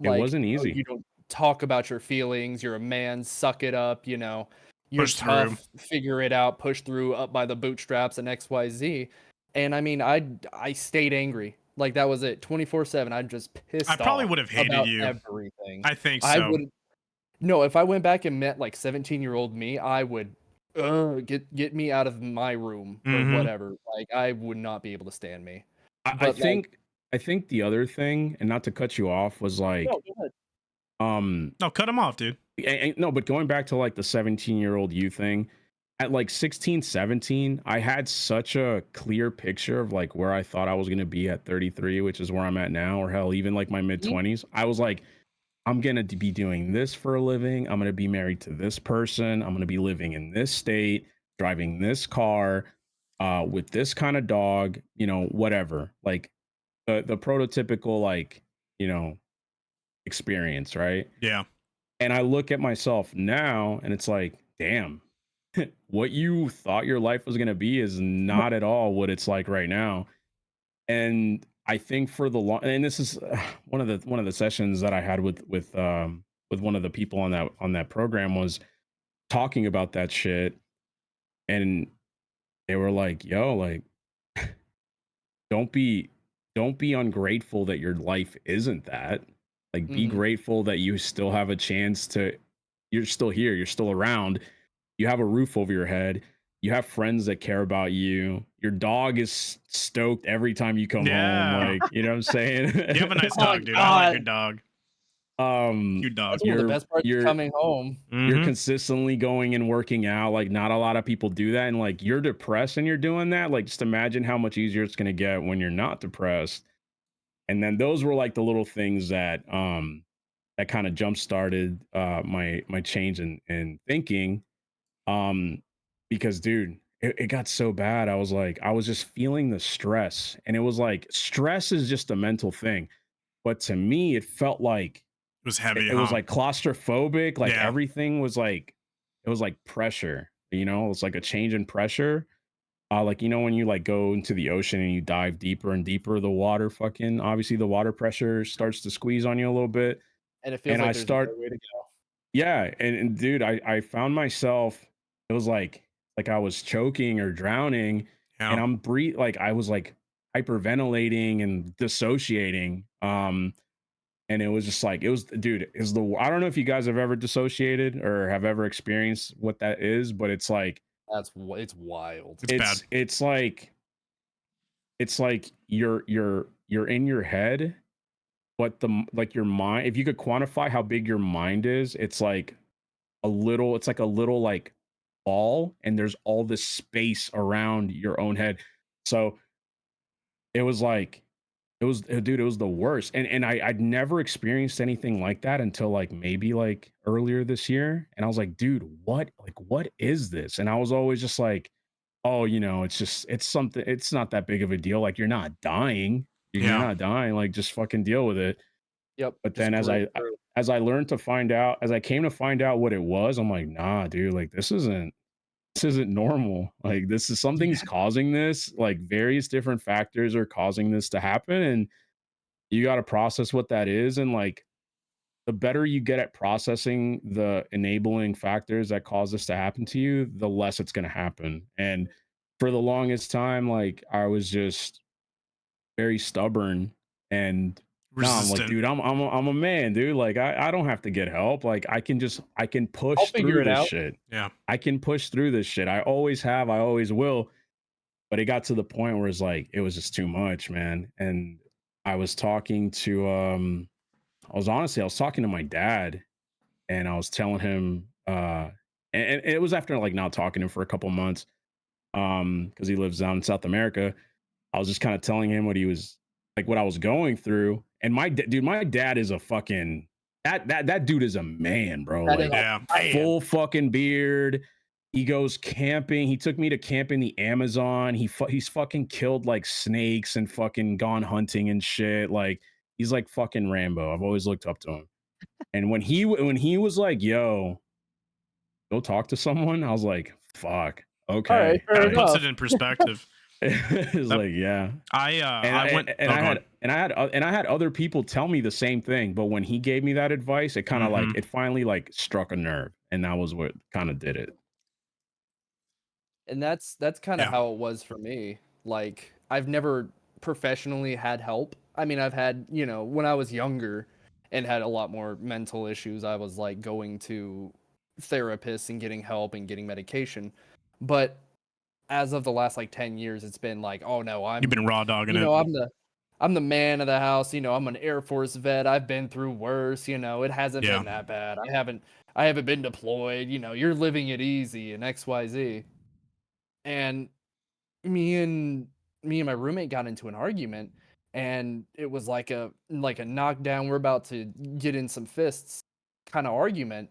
It like, wasn't "Oh, easy. you don't talk about your feelings. You're a man. Suck it up. you're Push through. tough, figure it out, push through up by the bootstraps and XYZ. And I mean, I stayed angry. Like that was it, 24/7. I'm just pissed I probably off would have hated about you. everything. I think I so. would no, if I went back and met like 17-year-old me, I would get me out of my room or Mhm. whatever. Like I would not be able to stand me. I But like, think I think the other thing, and not to cut you off, was like no, go ahead. No, cut him off, dude. no, but going back to like the 17-year-old you thing, at like 16, 17, I had such a clear picture of like where I thought I was going to be at 33, which is where I'm at now, or hell, even like my mid 20s. I was like, I'm going to be doing this for a living. I'm going to be married to this person. I'm going to be living in this state, driving this car, with this kind of dog, you know, whatever. Like the prototypical, like, you know, experience, right? Yeah. And I look at myself now and it's like, damn, what you thought your life was going to be is not at all what it's like right now. And I think for the long, and this is one of the sessions that I had with one of the people on that program was talking about that shit, and they were like, yo, like, don't be don't be ungrateful that your life isn't that. Like, be grateful that you still have a chance to, you're still here, you're still around, you have a roof over your head, you have friends that care about you, your dog is stoked every time you come home, Yeah. like, you know what I'm saying? You have a nice Oh my dog, dude. I like your God. dog. Cute dog. That's one of the best parts of coming home. You're Mhm. consistently going and working out. Like, not a lot of people do that. And like, you're depressed and you're doing that. Like, just imagine how much easier it's gonna get when you're not depressed. And then those were like the little things that that kind of jump started my change in thinking. Um, because dude, it got so bad. I was like, I was just feeling the stress. And it was like, stress is just a mental thing. But to me, it felt like It was heavy, it was huh? like claustrophobic. Like, Yeah. everything was like, it was like pressure, you know, it was like a change in pressure. Like, you know, when you like go into the ocean and you dive deeper and deeper, the water fucking, obviously the water pressure starts to squeeze on you a little bit. And it feels And like I there's no start, way to go. yeah. And dude, I found myself, it was like I was choking or drowning, and Yeah. I'm like, I was like hyperventilating and dissociating. And it was just like, it was, dude, is the, I don't know if you guys have ever dissociated or have ever experienced what that is, but it's like, It's wild. It's bad. it's like you're in your head, but the, like, your mind, if you could quantify how big your mind is, it's like it's like a little like ball, and there's all this space around your own head. So it was like, dude, it was the worst. And I'd never experienced anything like that until like maybe like earlier this year. And I was like, dude, what is this? And I was always just like, oh, you know, it's just, it's something, it's not that big of a deal. Like, you're not dying. You're Yeah. not dying. Like, just fucking deal with it. Yep. But just then grit through. as I learned to find out, as I came to find out what it was, I'm like, nah, dude, like, this isn't normal. Like, this is, something's causing this. Like, various different factors are causing this to happen. And you got to process what that is. And like, the better you get at processing the enabling factors that cause this to happen to you, the less it's going to happen. And for the longest time, like, I was just very stubborn, and now I'm like, Resistant. dude, I'm a man, dude. Like, I don't have to get help. Like, I can I'll push figure through it this out. shit. Yeah. I can push through this shit. I always have, I always will. But it got to the point where it's like, it was just too much, man. And I was talking to I was talking to my dad, and I was telling him and it was after like not talking to him for a couple months, because he lives down in South America. I was just kind of telling him what he was, like, what I was going through. And dude, my dad is a fucking, that dude is a man, bro. That is Like, Yeah. man. full fucking beard. He goes camping. He took me to camp in the Amazon. He's fucking killed like snakes and fucking gone hunting and shit. Like, he's like fucking Rambo. I've always looked up to him. And when he was like, "Yo, go talk to someone," I was like, "Fuck, All right, okay." fair That puts enough. it in perspective. It's like, yeah. I went And oh, I go on. had and I had other people tell me the same thing, but when he gave me that advice, it kind of like, Mhm. it finally like struck a nerve, and that was what kind of did it. And that's kind of Yeah. how it was for me. Like, I've never professionally had help. I mean, I've had, when I was younger and had a lot more mental issues, I was like going to therapists and getting help and getting medication. But as of the last like 10 years, it's been like, oh no, You've been raw dogging you it. know, I'm the man of the house, I'm an Air Force vet. I've been through worse, it hasn't Yeah. been that bad. I haven't been deployed, you're living it easy and XYZ. And me and me and my roommate got into an argument, and it was like a knockdown, we're about to get in some fists kind of argument.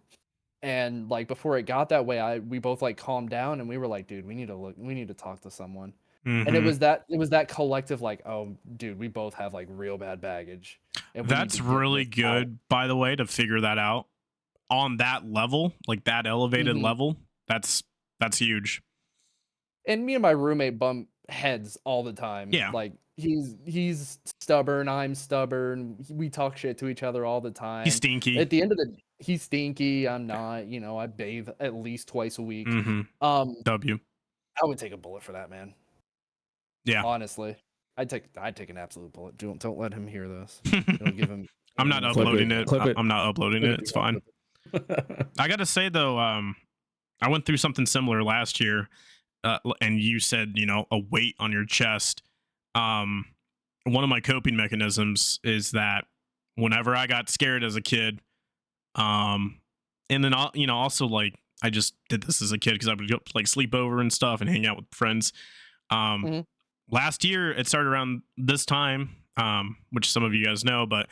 And like before it got that way, we both like calmed down and we were like, dude, we need to talk to someone. And it Mhm. was that collective like, oh dude, we both have like real bad baggage and we need That's to get really this out. good, by the way, to figure that out on that level, like that elevated Mhm. level. That's huge. And me and my roommate bump heads all the time. Yeah. Like he's stubborn, I'm stubborn. We talk shit to each other all the time. He's stinky. At the end of the he's stinky, I'm not, I bathe at least twice a week. Mhm. W. I would take a bullet for that, man. Yeah. Honestly. I'd take an absolute bullet. Don't let him hear this. It'll give him I'm not Clip uploading it. it. Clip it. I'm not uploading it. It's fine. I got to say though, I went through something similar last year, and you said, a weight on your chest. One of my coping mechanisms is that whenever I got scared as a kid, and then also like I just did this as a kid because I would go, like sleep over and stuff and hang out with friends. Mhm. Last year it started around this time, which some of you guys know, but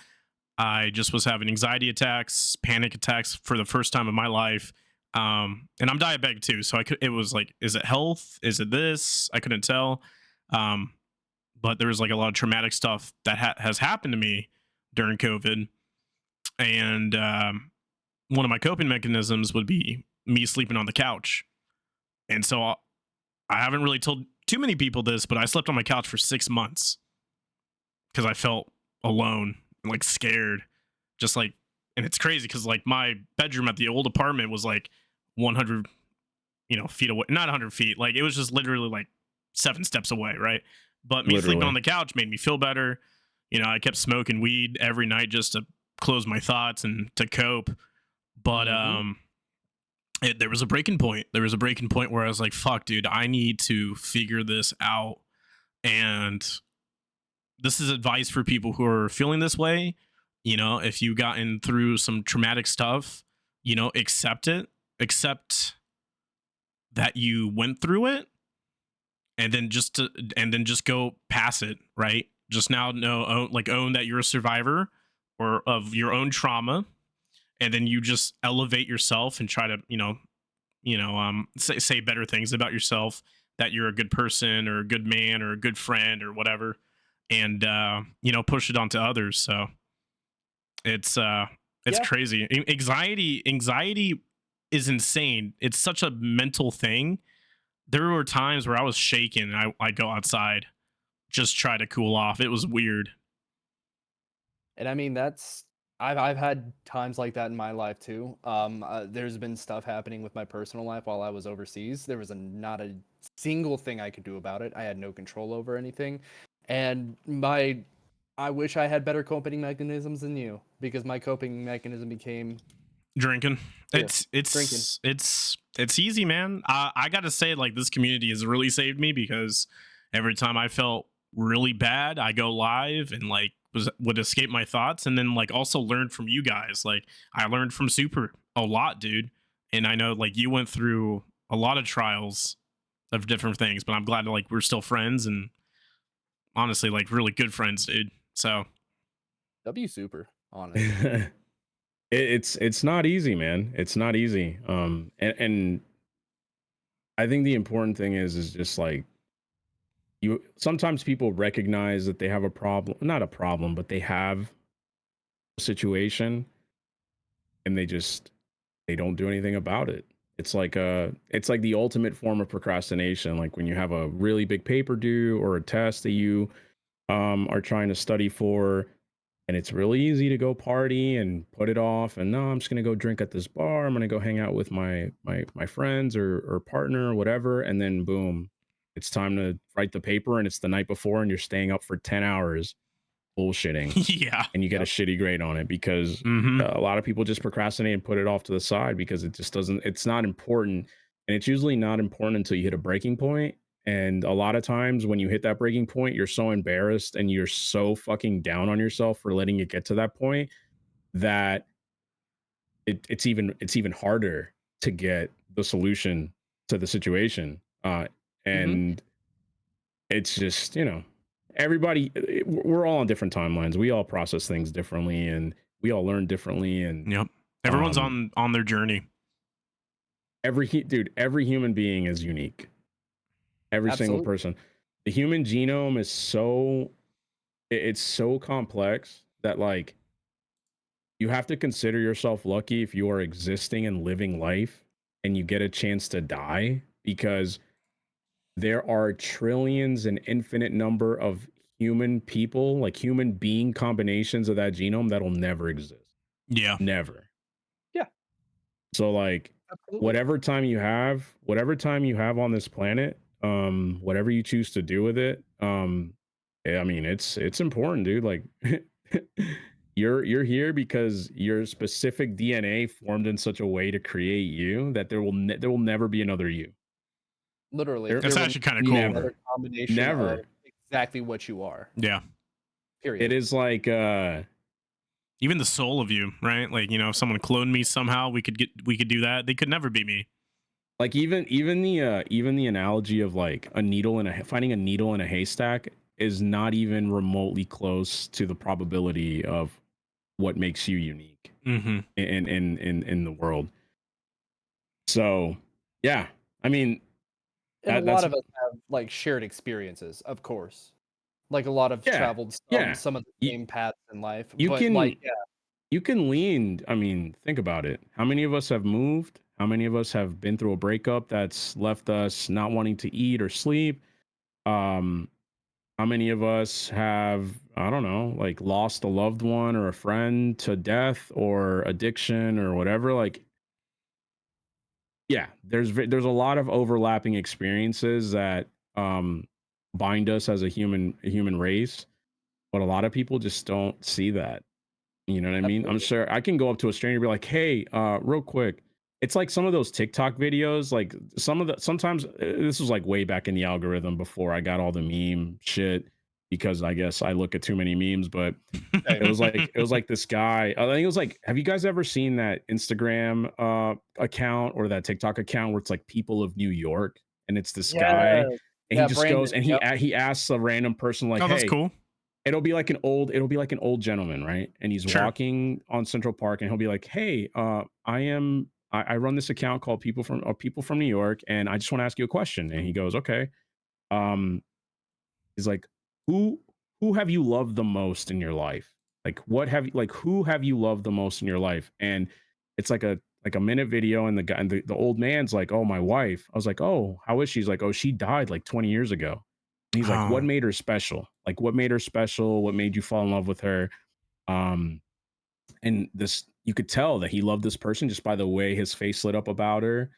I just was having anxiety attacks, panic attacks for the first time in my life. And I'm diabetic too, so it was like, is it health? Is it this? I couldn't tell. But there was like a lot of traumatic stuff that has happened to me during COVID, and one of my coping mechanisms would be me sleeping on the couch. And so I haven't really told too many people this, but I slept on my couch for 6 months because I felt alone and like scared, just like. And it's crazy because like my bedroom at the old apartment was like 100 feet away, not 100 feet, like it was just literally like 7 steps away, right? But me sleeping Literally. on the couch made me feel better. I kept smoking weed every night just to close my thoughts and to cope. But Mhm. there was a breaking point. There was a breaking point where I was like, fuck dude, I need to figure this out. And this is advice for people who are feeling this way. If you gotten through some traumatic stuff, accept it, accept that you went through it, and then just go pass it, right? Just now own that you're a survivor or of your own trauma, and then you just elevate yourself and try to say better things about yourself, that you're a good person or a good man or a good friend or whatever, and push it onto others. So it's Yeah. crazy. Anxiety is insane. It's such a mental thing. There were times where I was shaking and I'd go outside, just try to cool off. It was weird. And I mean, I've had times like that in my life too. There's been stuff happening with my personal life while I was overseas. There was not a single thing I could do about it. I had no control over anything, and I wish I had better coping mechanisms than you, because my coping mechanism became Drinking. Yeah, It's drinking. it's easy, man. I gotta say, like, this community has really saved me because every time I felt really bad, I go live and like would escape my thoughts, and then like also learn from you guys. Like I learned from Super a lot, dude. And I know like you went through a lot of trials of different things, but I'm glad that like we're still friends, and honestly like really good friends, dude. So W super, honestly. It's not easy, man. It's not easy. And I think the important thing is just like, you sometimes people recognize that they have a problem, not a problem, but they have a situation, and they don't do anything about it. It's like the ultimate form of procrastination. Like when you have a really big paper due or a test that you are trying to study for, And it's really easy to go party and put it off. And no, I'm just gonna go drink at this bar. I'm gonna go hang out with my friends or partner or whatever. And then boom, it's time to write the paper, and it's the night before, and you're staying up for 10 hours bullshitting, Yeah. and you get a shitty grade on it because Mm-hmm. a lot of people just procrastinate and put it off to the side because it just doesn't. It's not important, and it's usually not important until you hit a breaking point. And a lot of times when you hit that breaking point, you're so embarrassed and you're so fucking down on yourself for letting it get to that point that it's even harder to get the solution to the situation. And it's just, everybody, we're all on different timelines. We all process things differently, and we all learn differently. And Yep. Everyone's um, on their journey. every human being is unique. Every single Absolutely. person. The human genome is it's so complex that, like, you have to consider yourself lucky if you are existing and living life and you get a chance to die, because there are trillions and infinite number of human people, like human being combinations of that genome that'll never exist. Yeah. Never. Yeah. So, like, Absolutely. whatever time you have on this planet, whatever you choose to do with it, I mean, it's important, dude. Like, you're here because your specific DNA formed in such a way to create you that there will never be another you. Literally, That's there will actually kind of be cool. another combination Never. of exactly what you are. Yeah. Period. It is like Even the soul of you, right? Like, if someone cloned me somehow, we could do that. They could never be me. like even the analogy of like finding a needle in a haystack is not even remotely close to the probability of what makes you unique Mm-hmm. in the world. So yeah, I mean, And a that's lot of us have like shared experiences, of course. Like a lot of yeah, traveled yeah. some of the You, same paths in life. you But like, can you can lean. I mean, think about it. How many of us have moved? How many of us have been through a breakup that's left us not wanting to eat or sleep? Um, how many of us have, I don't know, like lost a loved one or a friend to death or addiction or whatever? Like, yeah, there's a lot of overlapping experiences that bind us as a human race, but a lot of people just don't see that. You know what I mean? I'm absolutely. sure I can go up to a stranger and be like, "Hey, real quick." It's like some of those TikTok videos, like sometimes this was like way back in the algorithm before I got all the meme shit, because I guess I look at too many memes, but it was like this guy. I think it was like, have you guys ever seen that Instagram account or that TikTok account where it's like people of New York, and it's this guy, Yeah. and he Yeah, just Brandon. goes and Yep. he asks a random person like, Oh, that's "Hey," cool. it'll be like an old gentleman, right? And he's Sure. walking on Central Park, and he'll be like, "Hey, I run this account called People from New York, and I just want to ask you a question." And he goes, "Okay." Um, he's like, "Who who have you loved the most in your life? Like, who have you loved the most in your life?" And it's like a minute video, and the old man's like, "Oh, my wife." I was like, "Oh, how is she?" He's like, "Oh, she died like 20 years ago." And he's like, "What Oh, made her special? Like, what made her special? What made you fall in love with her?" Um, and this, you could tell that he loved this person just by the way his face lit up about her.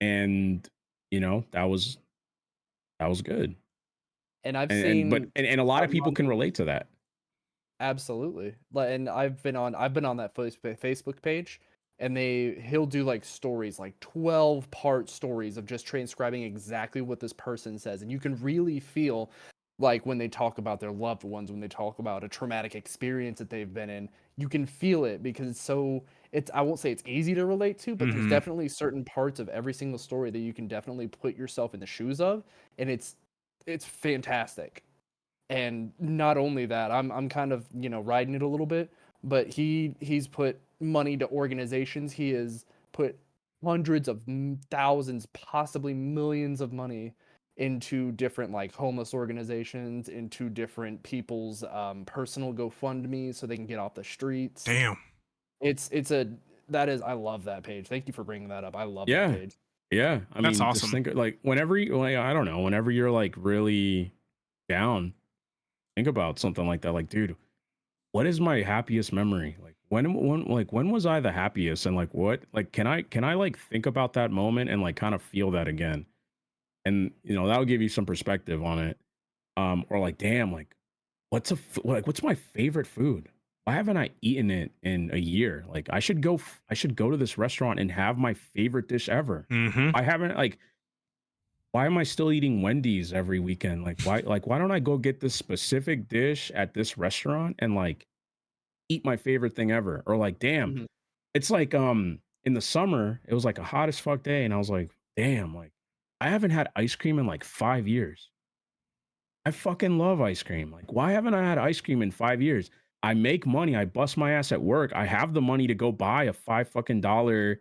And that was good. And I've And seen and a lot of some people on can relate to that. absolutely. And I've been on that Facebook page, and he'll do like stories, like 12-part stories of just transcribing exactly what this person says, and you can really feel like when they talk about their loved ones, when they talk about a traumatic experience that they've been in, you can feel it because it's I won't say it's easy to relate to, but there's mm-hmm. definitely certain parts of every single story that you can definitely put yourself in the shoes of, and it's fantastic. And not only that, I'm kind of, riding it a little bit, but he's put money to organizations. He has put hundreds of thousands, possibly millions of money into different like homeless organizations, into different people's personal GoFundMe so they can get off the streets. Damn. It's a that is I love that page. Thank you for bringing that up. I love that Yeah. page. Yeah. I That's mean, just awesome. think like I don't know, whenever you're like really down, think about something like that. Like, dude, what is my happiest memory? Like when was I the happiest? And like what like can I like think about that moment and like kind of feel that again? And that'll give you some perspective on it. Or like, damn, like what's my favorite food? Why haven't I eaten it in a year? Like I should go to this restaurant and have my favorite dish ever. Mm-hmm. I haven't like why am I still eating Wendy's every weekend? Like why don't I go get this specific dish at this restaurant and like eat my favorite thing ever? Or like, damn, Mhm. it's like in the summer, it was like a hot as fuck day, and I was like, damn, like I haven't had ice cream in like 5 years. I fucking love ice cream. Like, why haven't I had ice cream in 5 years? I make money. I bust my ass at work. I have the money to go buy a $5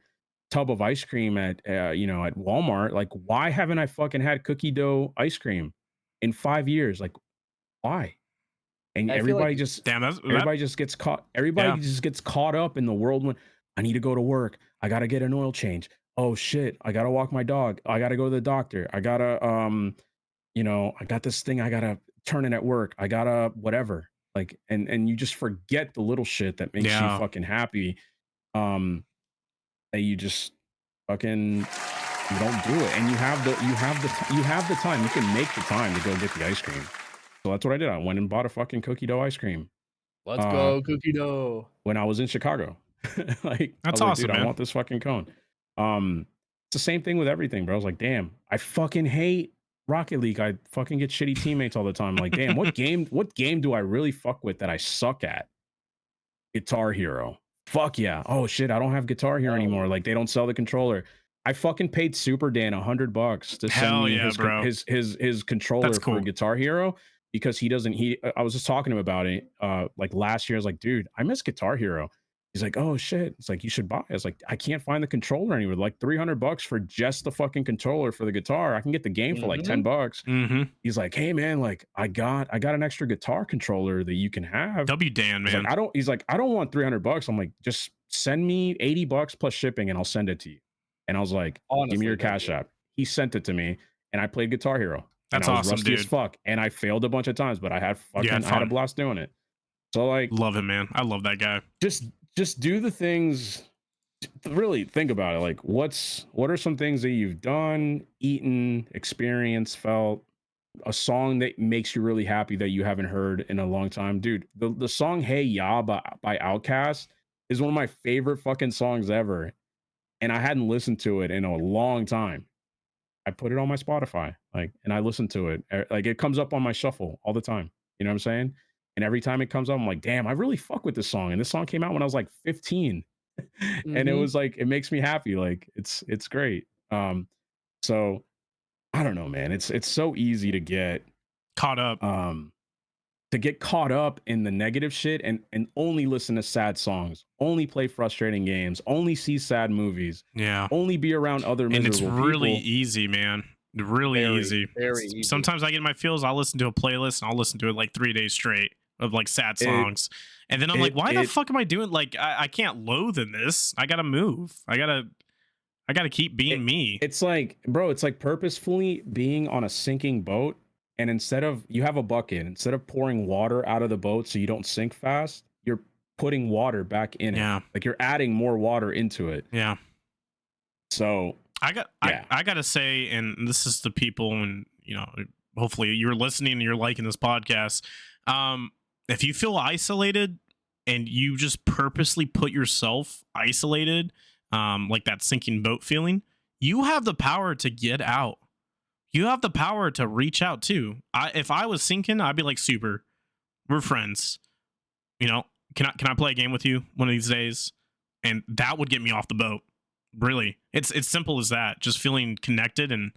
tub of ice cream at at Walmart. Like, why haven't I fucking had cookie dough ice cream in 5 years? Like, why? And I feel like Damn, that. everybody just gets caught. Everybody Yeah. just gets caught up in the world when I need to go to work. I gotta get an oil change. Oh shit! I gotta walk my dog. I gotta go to the doctor. I gotta I got this thing I gotta turn in at work. I gotta whatever. Like, and you just forget the little shit that makes you Yeah. fucking happy. Um, that you just fucking you don't do it, and you have the time. You can make the time to go get the ice cream. So that's what I did. I went and bought a fucking cookie dough ice cream. let's Uh, go cookie dough. when I was in Chicago. Like I That's was like, dude, awesome, I man. want this fucking cone. It's the same thing with everything, bro. I was like, damn, I fucking hate Rocket League. I fucking get shitty teammates all the time. I'm like, damn, what game do I really fuck with that I suck at? Guitar Hero. Fuck yeah. Oh shit, I don't have Guitar Hero Oh, anymore. Like they don't sell the controller. I fucking paid Super Dan $100 to send Hell me yeah, bro. his controller That's for cool. Guitar Hero because he doesn't I was just talking to him about it like last year. I was like, dude, I miss Guitar Hero. He's like, oh shit. It's like you should buy it. I was like, I can't find the controller anywhere. Like $300 for just the fucking controller for the guitar. I can get the game for like $10. Mm-hmm. He's like, hey man, like I got an extra guitar controller that you can have. W Dan, He's man. like, he's like, I don't want $300. I'm like, just send me $80 plus shipping and I'll send it to you. And I was like, give me your honestly, Cash App. He sent it to me and I played Guitar Hero. And That's I was awesome, rusty as dude. fuck. And I failed a bunch of times, but I had You had I had a fun. blast doing it. So like Love him, man. I love that guy. just do the things. Really think about it. Like what are some things that you've done, eaten, experienced, felt, a song that makes you really happy that you haven't heard in a long time? Dude, the song Hey Ya by Outkast is one of my favorite fucking songs ever. And I hadn't listened to it in a long time. I put it on my Spotify, like, and I listen to it. Like it comes up on my shuffle all the time. You know what I'm saying? And every time it comes up, I'm like, damn, I really fuck with this song. And this song came out when I was like 15. And it Mhm. was like, it makes me happy. Like it's great. So I don't know, man. It's so easy Caught up. to get caught up in the negative shit and only listen to sad songs, only play frustrating games, only see sad movies, Yeah. only be around other And it's miserable really people. easy, man. Really Very, easy. very easy. Sometimes I get in my feels, I'll listen to a playlist and I'll listen to it like 3 days straight of like sad It songs. And then I'm like, why the it fuck am I doing like I can't loathe in this. I gotta move. I gotta keep being me. it's like, bro, it's like purposefully being on a sinking boat. And instead of you have a bucket, instead of pouring water out of the boat so you don't sink fast, you're putting water back in it. Yeah. Like you're adding more water into it. Yeah. So yeah. I gotta say, and this is the people, and hopefully you're listening and you're liking this podcast. If you feel isolated and you just purposely put yourself isolated, like that sinking boat feeling, you have the power to get out. You have the power to reach out too. If I was sinking, I'd be like, super, we're friends. Can I play a game with you one of these days? And that would get me off the boat. Really, it's simple as that. Just feeling connected and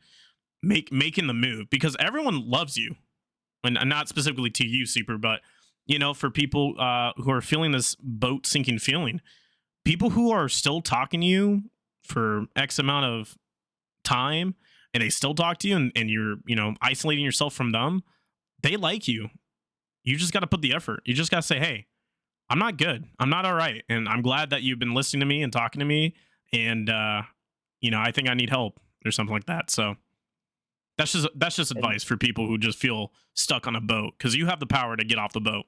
making the move, because everyone loves you, and not specifically to you, super, but for people who are feeling this boat sinking feeling, people who are still talking to you for X amount of time, and they still talk to you, and you're isolating yourself from them, they like you. You just got to put the effort. You just got to say, hey, I'm not good. I'm not all right. And I'm glad that you've been listening to me and talking to me. And, I think I need help or something like that. So that's just advice for people who just feel stuck on a boat, because you have the power to get off the boat.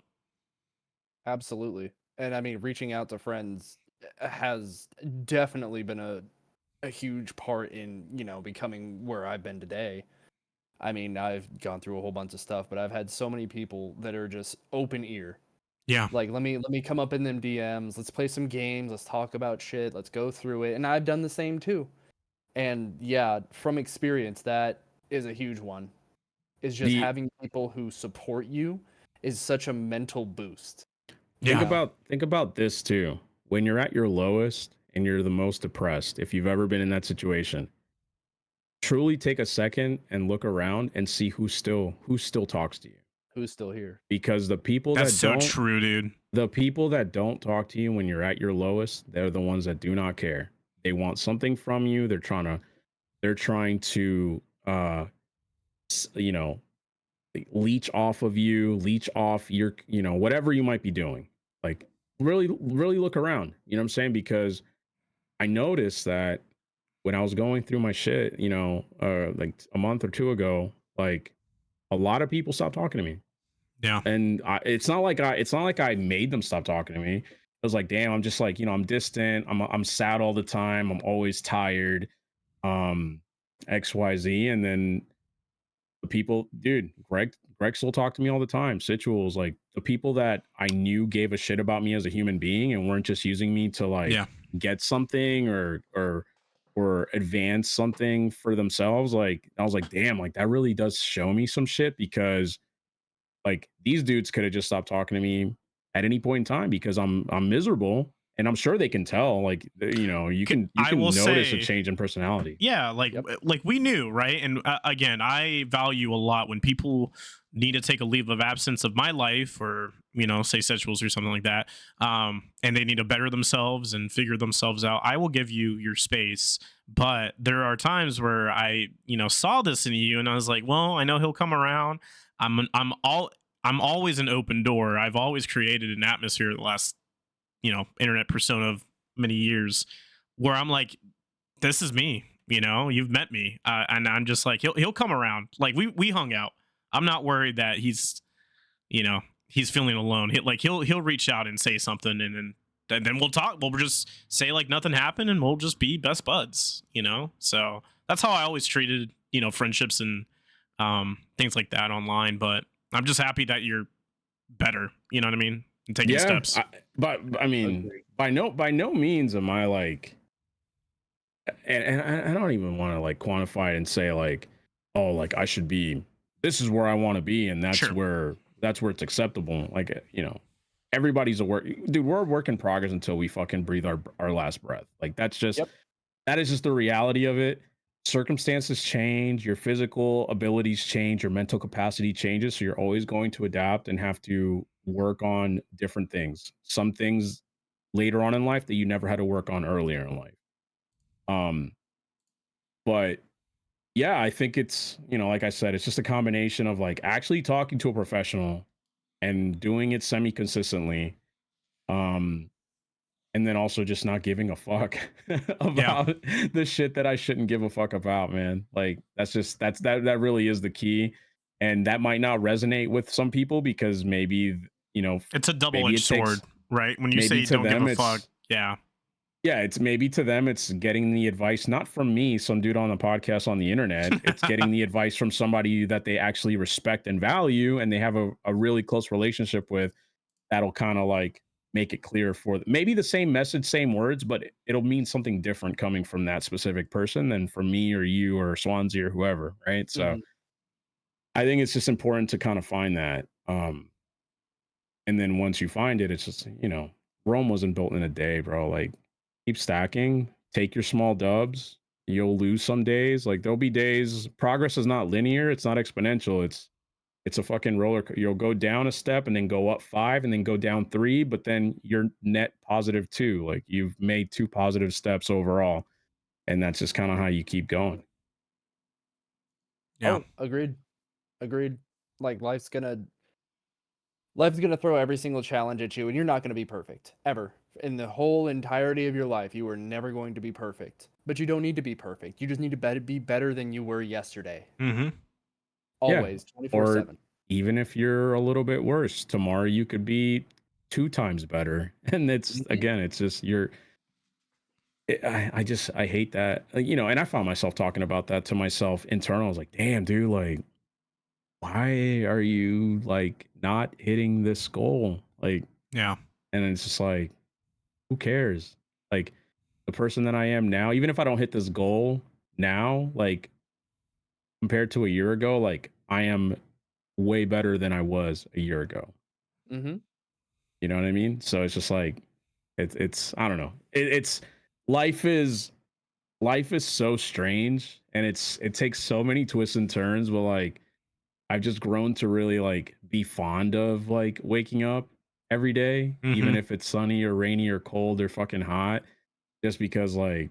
Absolutely. And I mean, reaching out to friends has definitely been a huge part in, you know, becoming where I've been today. I mean, I've gone through a whole bunch of stuff, but I've had so many people that are just open ear. Yeah. Like, let me come up in them DMs. Let's play some games. Let's talk about shit. Let's go through it. And I've done the same too. And yeah, from experience, that is a huge one. Is just The having people who support you is such a mental boost. You think Yeah. know? about this too. When you're at your lowest and you're the most depressed, if you've ever been in that situation, truly take a second and look around and see who still talks to you. Who's still here? Because That's so true, dude. the people that don't talk to you when you're at your lowest, they're the ones that do not care. They want something from you. They're trying to you know, leech off of you, leech off your, whatever you might be doing. Like really, really look around. You know what I'm saying? Because I noticed that when I was going through my shit, like a month or two ago, like a lot of people stopped talking to me. Yeah. And it's not like I made them stop talking to me. It was like, damn, I'm just like, I'm distant. I'm sad all the time. I'm always tired. XYZ. And then the people, dude, Greg still talked to me all the time. Situals, like the people that I knew gave a shit about me as a human being and weren't just using me to like Yeah. get something or advance something for themselves. Like I was like, damn, like that really does show me some shit, because like these dudes could have just stopped talking to me at any point in time because I'm miserable, and I'm sure they can tell. Like you can I will notice a say, change in personality. yeah, Yep. like we knew, right? And again, I value a lot when people need to take a leave of absence of my life, or say sexuals or something like that, and they need to better themselves and figure themselves out. I will give you your space, but there are times where I saw this in you, and I was like, well, I know he'll come around. I'm always an open door. I've always created an atmosphere the last internet persona of many years where I'm like, this is me. You've met me, and I'm just like, he'll come around. Like we hung out. I'm not worried that he's feeling alone. He'll reach out and say something, and then we'll talk. We'll just say like nothing happened, and we'll just be best buds. So that's how I always treated friendships and things like that online. But I'm just happy that you're better. You know what I mean? And taking steps. But I mean, Agreed. by no means am I like, and I don't even want to like quantify it and say like, oh, like I should be, this is where I want to be, and Sure. that's where it's acceptable. Like everybody's a work, dude. We're a work in progress until we fucking breathe our last breath. Like that's just Yep. that is just the reality of it. Circumstances change, your physical abilities change, your mental capacity changes, so you're always going to adapt and have to work on different things. Some things later on in life that you never had to work on earlier in life. But yeah, I think it's, like I said, it's just a combination of like actually talking to a professional and doing it semi consistently. And then also just not giving a fuck about the shit that I shouldn't give a fuck about, man. Like that really is the key. And that might not resonate with some people because maybe, It's a maybe double-edged it takes, sword, right? When you maybe say to don't give them a fuck, it's, yeah. yeah, it's maybe to them it's getting the advice not from me, some dude on a podcast on the internet. It's getting the advice from somebody that they actually respect and value and they have a really close relationship with, that'll kind of like make it clear for maybe the same message, same words, but it'll mean something different coming from that specific person than from me or you or Swanz1e or whoever, right? So Mhm. I think it's just important to kind of find that. And then once you find it, it's just, Rome wasn't built in a day, bro. Like keep stacking, take your small dubs. You'll lose some days. Like there'll be days, progress is not linear, it's not exponential. It's a fucking you'll go down a step and then go up 5 and then go down 3, but then you're net positive 2. Like you've made 2 positive steps overall. And that's just kind of how you keep going. Yeah. Oh, agreed. Agreed. Like life's gonna throw every single challenge at you, and you're not gonna be perfect ever. In the whole entirety of your life, you are never going to be perfect. But you don't need to be perfect. You just need to be better than you were yesterday. Mm-hmm. Yeah. Always, Or 24/7. even if you're a little bit worse, tomorrow you could be 2 times better. And it's again, it's just I hate that, you know, and I found myself talking about that to myself internal. I was like, damn, dude, like, why are you like not hitting this goal? Like, Yeah. and it's just like, who cares? Like, the person that I am now, even if I don't hit this goal now, like compared to a year ago, like I am way better than I was a year ago. Mm-hmm. You know what I mean? So it's just like it's I don't know. It's life is so strange, and it takes so many twists and turns, but like I've just grown to really like be fond of like waking up every day, even if it's sunny or rainy or cold or fucking hot, just because like,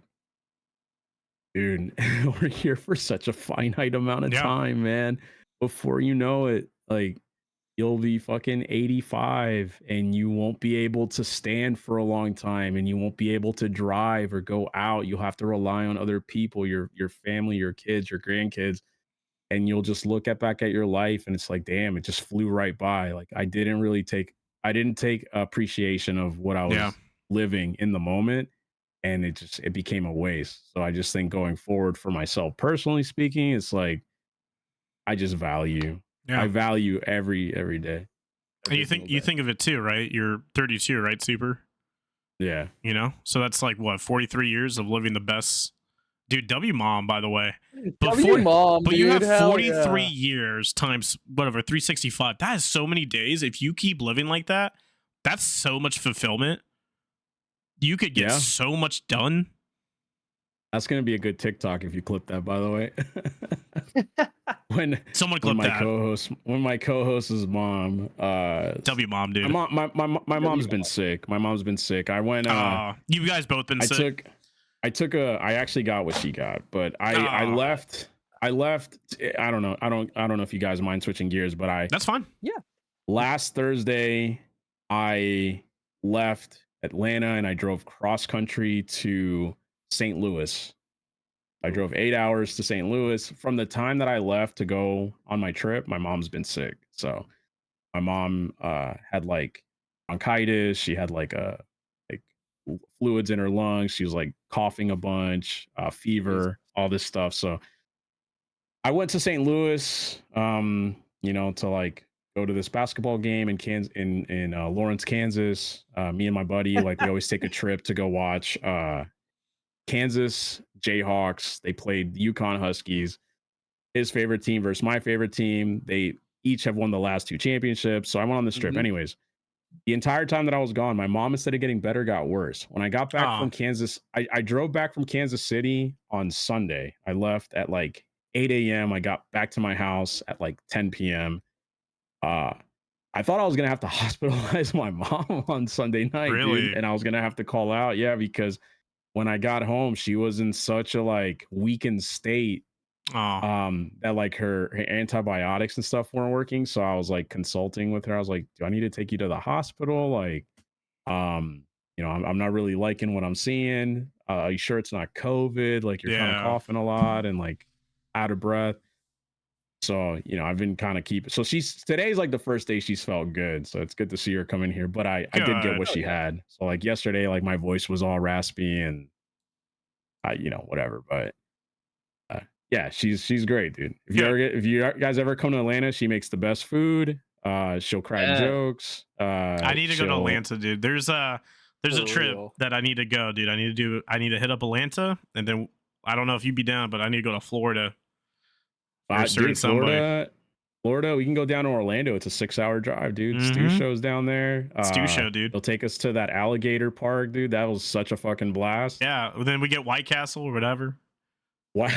dude, we're here for such a finite amount of time, man. Before you know it, like you'll be fucking 85 and you won't be able to stand for a long time, and you won't be able to drive or go out. You'll have to rely on other people, your family, your kids, your grandkids, and you'll just look back at your life and it's like, damn, it just flew right by. Like I didn't take appreciation of what I was living in the moment, and it became a waste. So I just think going forward, for myself personally speaking, it's like I just value I value every day. And you think of it too, right? You're 32, right, Super? Yeah. You know? So that's like what, 43 years of living the best. Dude, W Mom, by the way. But you have 43 years times whatever, 365. That is so many days. If you keep living like that, that's so much fulfillment. You could get so much done. That's gonna be a good TikTok if you clip that, by the way. when someone clip my that. When my co-host's mom, W Mom, dude. My mom's been sick. My mom's been sick. I went. You guys both been sick. I actually got what she got, but I left. I don't know. I don't know if you guys mind switching gears, but that's fine. Yeah. Last Thursday, I left Atlanta and I drove cross country to St. Louis. I drove 8 hours to St. Louis. From the time that I left to go on my trip, my mom's been sick. So my mom had like bronchitis. She had like fluids in her lungs. She was like coughing a bunch, fever, all this stuff. So I went to St. Louis, you know, to like go to this basketball game in Lawrence, Kansas. Me and my buddy, like we always take a trip to go watch Kansas Jayhawks. They played the Yukon Huskies. His favorite team versus my favorite team. They each have won the last 2 championships. So I went on this trip. Anyways, the entire time that I was gone, my mom, instead of getting better, got worse. When I got back from Kansas, I drove back from Kansas City on Sunday. I left at like 8 a.m. I got back to my house at like 10 p.m. I thought I was going to have to hospitalize my mom on Sunday night, dude, and I was going to have to call out. Yeah, because when I got home, she was in such a like weakened state that like her antibiotics and stuff weren't working. So I was like consulting with her. I was like, do I need to take you to the hospital? Like, you know, I'm not really liking what I'm seeing. Are you sure it's not COVID? Like you're kind of coughing a lot and like out of breath. So, you know, I've been kind of keeping. So today's like the first day she's felt good. So it's good to see her come in here. But I did get what she had. So like yesterday, like my voice was all raspy and you know, whatever. But yeah, she's great, dude. If you guys ever come to Atlanta, she makes the best food. She'll crack jokes. I need to go to Atlanta, dude. There's a trip that I need to go, dude. I need to hit up Atlanta, and then I don't know if you'd be down, but I need to go to Florida. Dude, Florida, we can go down to Orlando. It's a 6-hour drive, dude. Stu show's down there. Stu show, dude. They'll take us to that alligator park, dude. That was such a fucking blast. Yeah, then we get White Castle or whatever. What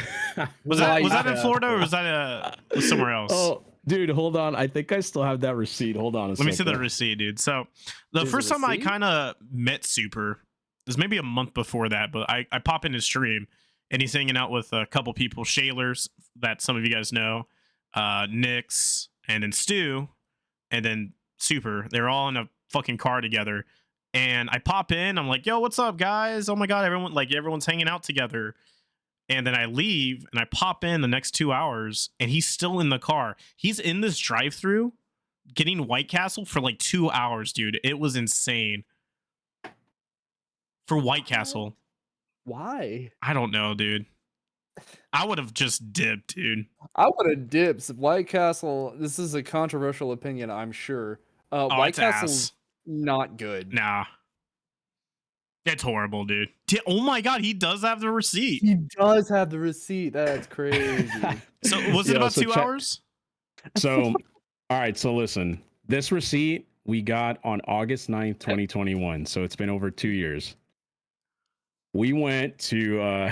was that in Florida or was that somewhere else? Oh, dude, hold on. I think I still have that receipt. Hold on a second. Let me see the receipt, dude. So the first time I kind of met Super is maybe a month before that, but I pop in his stream and he's hanging out with a couple people, Shaylers, that some of you guys know, Nyx, and then Stu, and then Super. They're all in a fucking car together. And I pop in, I'm like, yo, what's up, guys? Oh my God, everyone's hanging out together. And then I leave and I pop in the next 2 hours and he's still in the car. He's in this drive-through getting White Castle for like 2 hours, dude. It was insane. For White Castle. Why? I don't know, dude. I would have just dipped, dude. I would have dips. White Castle. This is a controversial opinion, I'm sure. White it's Castle's ass. not good. Nah. It's horrible, dude. Oh my god, he does have the receipt. He does have the receipt. That's crazy. So was it about 2 hours? So, all right. So listen, this receipt we got on August 9th, 2021. So it's been over 2 years. We went to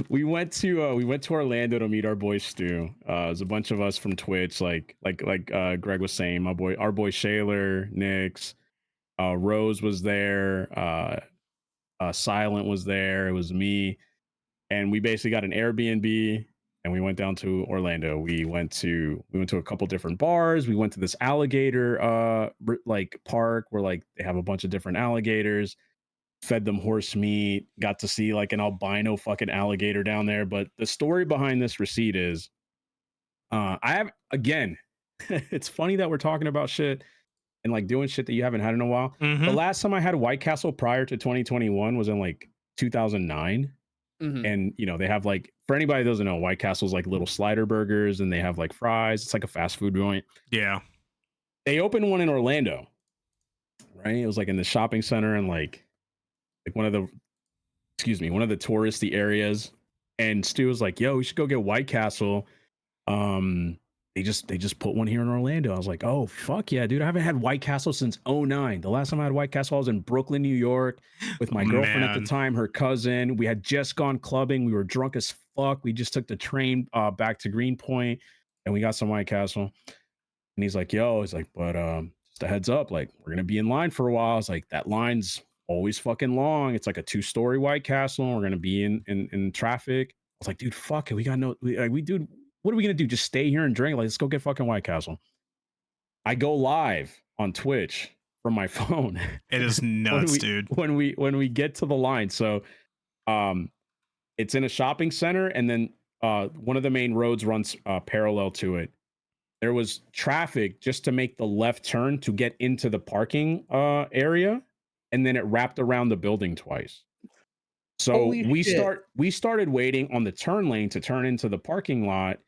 we went to Orlando to meet our boy Stu. It was a bunch of us from Twitch, like Greg was saying, our boy Shaler, Nix, Rose was there, Silent was there, it was me, and we basically got an Airbnb and we went down to Orlando. We went to a couple different bars. We went to this alligator like park where like they have a bunch of different alligators. Fed them horse meat, got to see like an albino fucking alligator down there. But the story behind this receipt is I have, again, it's funny that we're talking about shit and like doing shit that you haven't had in a while. The last time I had White Castle prior to 2021 was in like 2009. And you know, they have like, for anybody that doesn't know, White Castle's like little slider burgers and they have like fries. It's like a fast food joint. Yeah. They opened one in Orlando, right? It was like in the shopping center and like one of the touristy areas. And Stu was like, yo, we should go get White Castle. They just put one here in Orlando. I was like, oh fuck yeah, dude. I haven't had White Castle since 2009. The last time I had White Castle, I was in Brooklyn, New York with my girlfriend at the time, her cousin. We had just gone clubbing. We were drunk as fuck. We just took the train back to Greenpoint and we got some White Castle. And he's like, but just a heads up, like we're gonna be in line for a while. I was like, that line's always fucking long. It's like a 2-story White Castle. And we're gonna be in traffic. I was like, dude, fuck it. We got dude, what are we gonna do? Just stay here and drink? Like, let's go get fucking White Castle. I go live on Twitch from my phone. It is nuts, dude. When we get to the line, so it's in a shopping center, and then one of the main roads runs parallel to it. There was traffic just to make the left turn to get into the parking area. And then it wrapped around the building twice. So we started waiting on the turn lane to turn into the parking lot,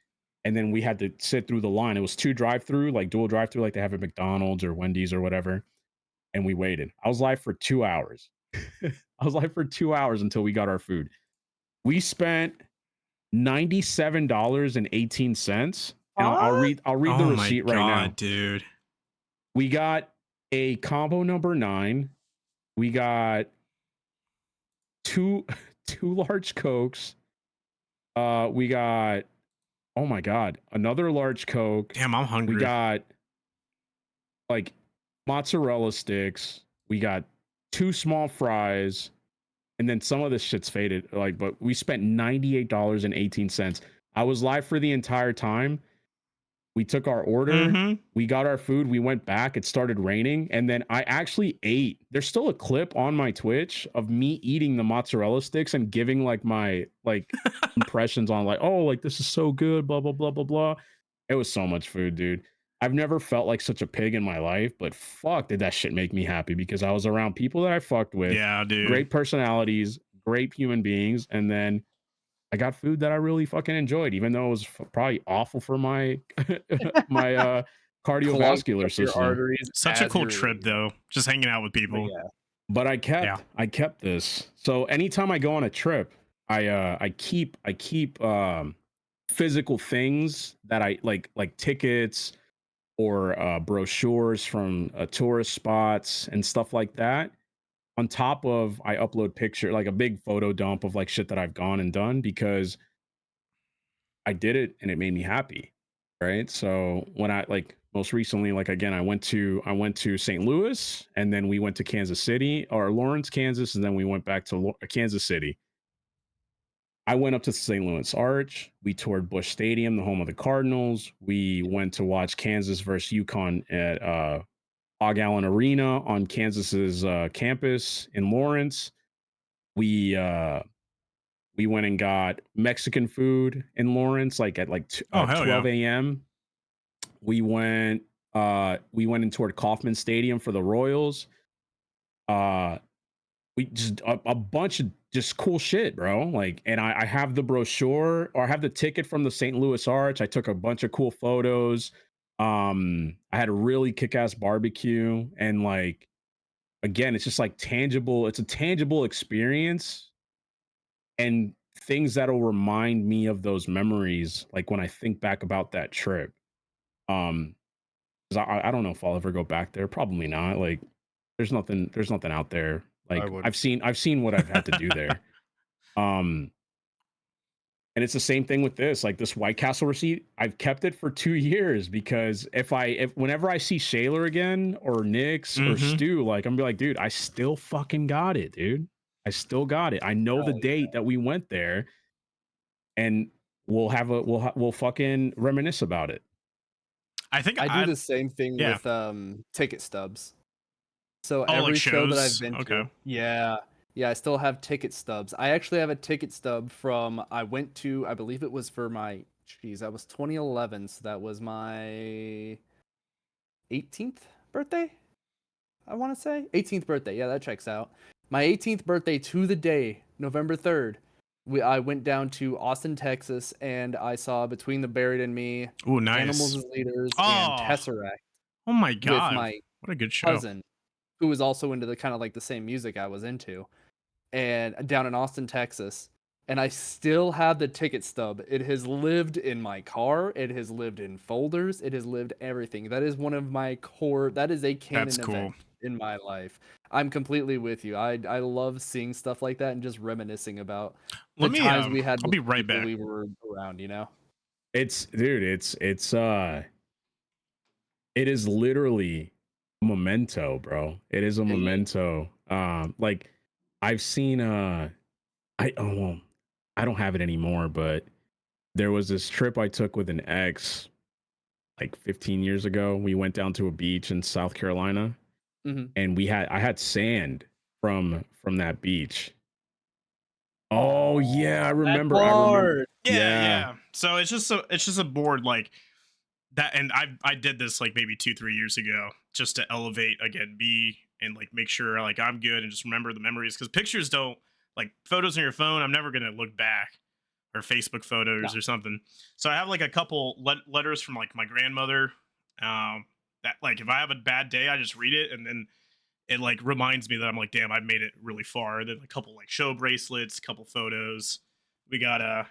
and then we had to sit through the line. It was 2 drive-through, like dual drive-through, like they have at McDonald's or Wendy's or whatever. And we waited. I was live for 2 hours. I was live for 2 hours until we got our food. We spent $97.18. And I'll read the receipt right now, dude. We got a combo number 9. We got two large Cokes. We got, oh my god, another large Coke. Damn, I'm hungry. We got like mozzarella sticks. We got 2 small fries, and then some of this shit's faded. Like, but we spent $98.18. I was live for the entire time. We took our order, we got our food, we went back, it started raining, and then I actually ate. There's still a clip on my Twitch of me eating the mozzarella sticks and giving like my like impressions on like, oh, like this is so good, blah, blah, blah, blah, blah. It was so much food, dude. I've never felt like such a pig in my life, but fuck, did that shit make me happy because I was around people that I fucked with. Yeah, dude. Great personalities, great human beings, and then I got food that I really fucking enjoyed, even though it was probably awful for my my cardiovascular system. Arteries. Such a cool trip, though. Just hanging out with people. But I kept this. So anytime I go on a trip, I keep physical things that I like tickets or brochures from tourist spots and stuff like that. On top of, I upload picture, like a big photo dump of like shit that I've gone and done because I did it and it made me happy, right? So when I like most recently, like again, I went to St. Louis, and then we went to Kansas City or Lawrence, Kansas, and then we went back to Kansas City. I went up to St. Louis Arch. We toured Busch Stadium, the home of the Cardinals. We went to watch Kansas versus UConn at Hog Allen Arena on Kansas's campus in Lawrence. We went and got Mexican food in Lawrence, like at 12 a.m. We went in toward Kauffman Stadium for the Royals. We just a bunch of just cool shit, bro. Like, and I have the brochure, or I have the ticket from the St. Louis Arch. I took a bunch of cool photos. I had a really kick-ass barbecue, and like, again, it's just like tangible. It's a tangible experience, and things that'll remind me of those memories. Like when I think back about that trip. 'Cause I don't know if I'll ever go back there. Probably not. Like, there's nothing out there. I Like would. I've seen what I've had to do there. Um, and it's the same thing with this. Like this White Castle receipt, I've kept it for 2 years because if whenever I see Shaler again or Nix or Stu, like I'm be like, dude, I still fucking got it, dude. I still got it. I know the date that we went there, and we'll fucking reminisce about it. I think I do the same thing yeah. with ticket stubs. So like every show that I've shows? been Okay. to, yeah, I still have ticket stubs. I actually have a ticket stub from I went to, I believe it was for my, that was 2011, so that was my 18th birthday. I want to say 18th birthday. Yeah, that checks out. My 18th birthday to the day, November 3rd. I went down to Austin, Texas, and I saw Between the Buried and Me, Ooh, nice. Animals as Leaders, and Tesseract Oh my with god. my What a good show. cousin, who was also into the kind of like the same music I was into, and down in Austin, Texas. And I still have the ticket stub. It has lived in my car. It has lived in folders. It has lived everything. That is one of my core. That is a canon event in my life. I'm completely with you. I love seeing stuff like that and just reminiscing about the times we had. I'll be right back. We were around, you know. It's dude. It is literally a memento, bro. It is a memento. Like I've seen I don't have it anymore, but there was this trip I took with an ex like 15 years ago. We went down to a beach in South Carolina, and I had sand from that beach. Oh yeah, I remember. Yeah. So it's just a board like that, and I did this like maybe 2-3 years ago just to elevate again me and like make sure like I'm good and just remember the memories, because pictures don't, like photos on your phone, I'm never gonna look back, or Facebook photos or something. So I have like a couple letters from like my grandmother, that like if I have a bad day I just read it, and then it like reminds me that I'm like, damn, I made it really far. Then a couple like show bracelets, couple photos. We got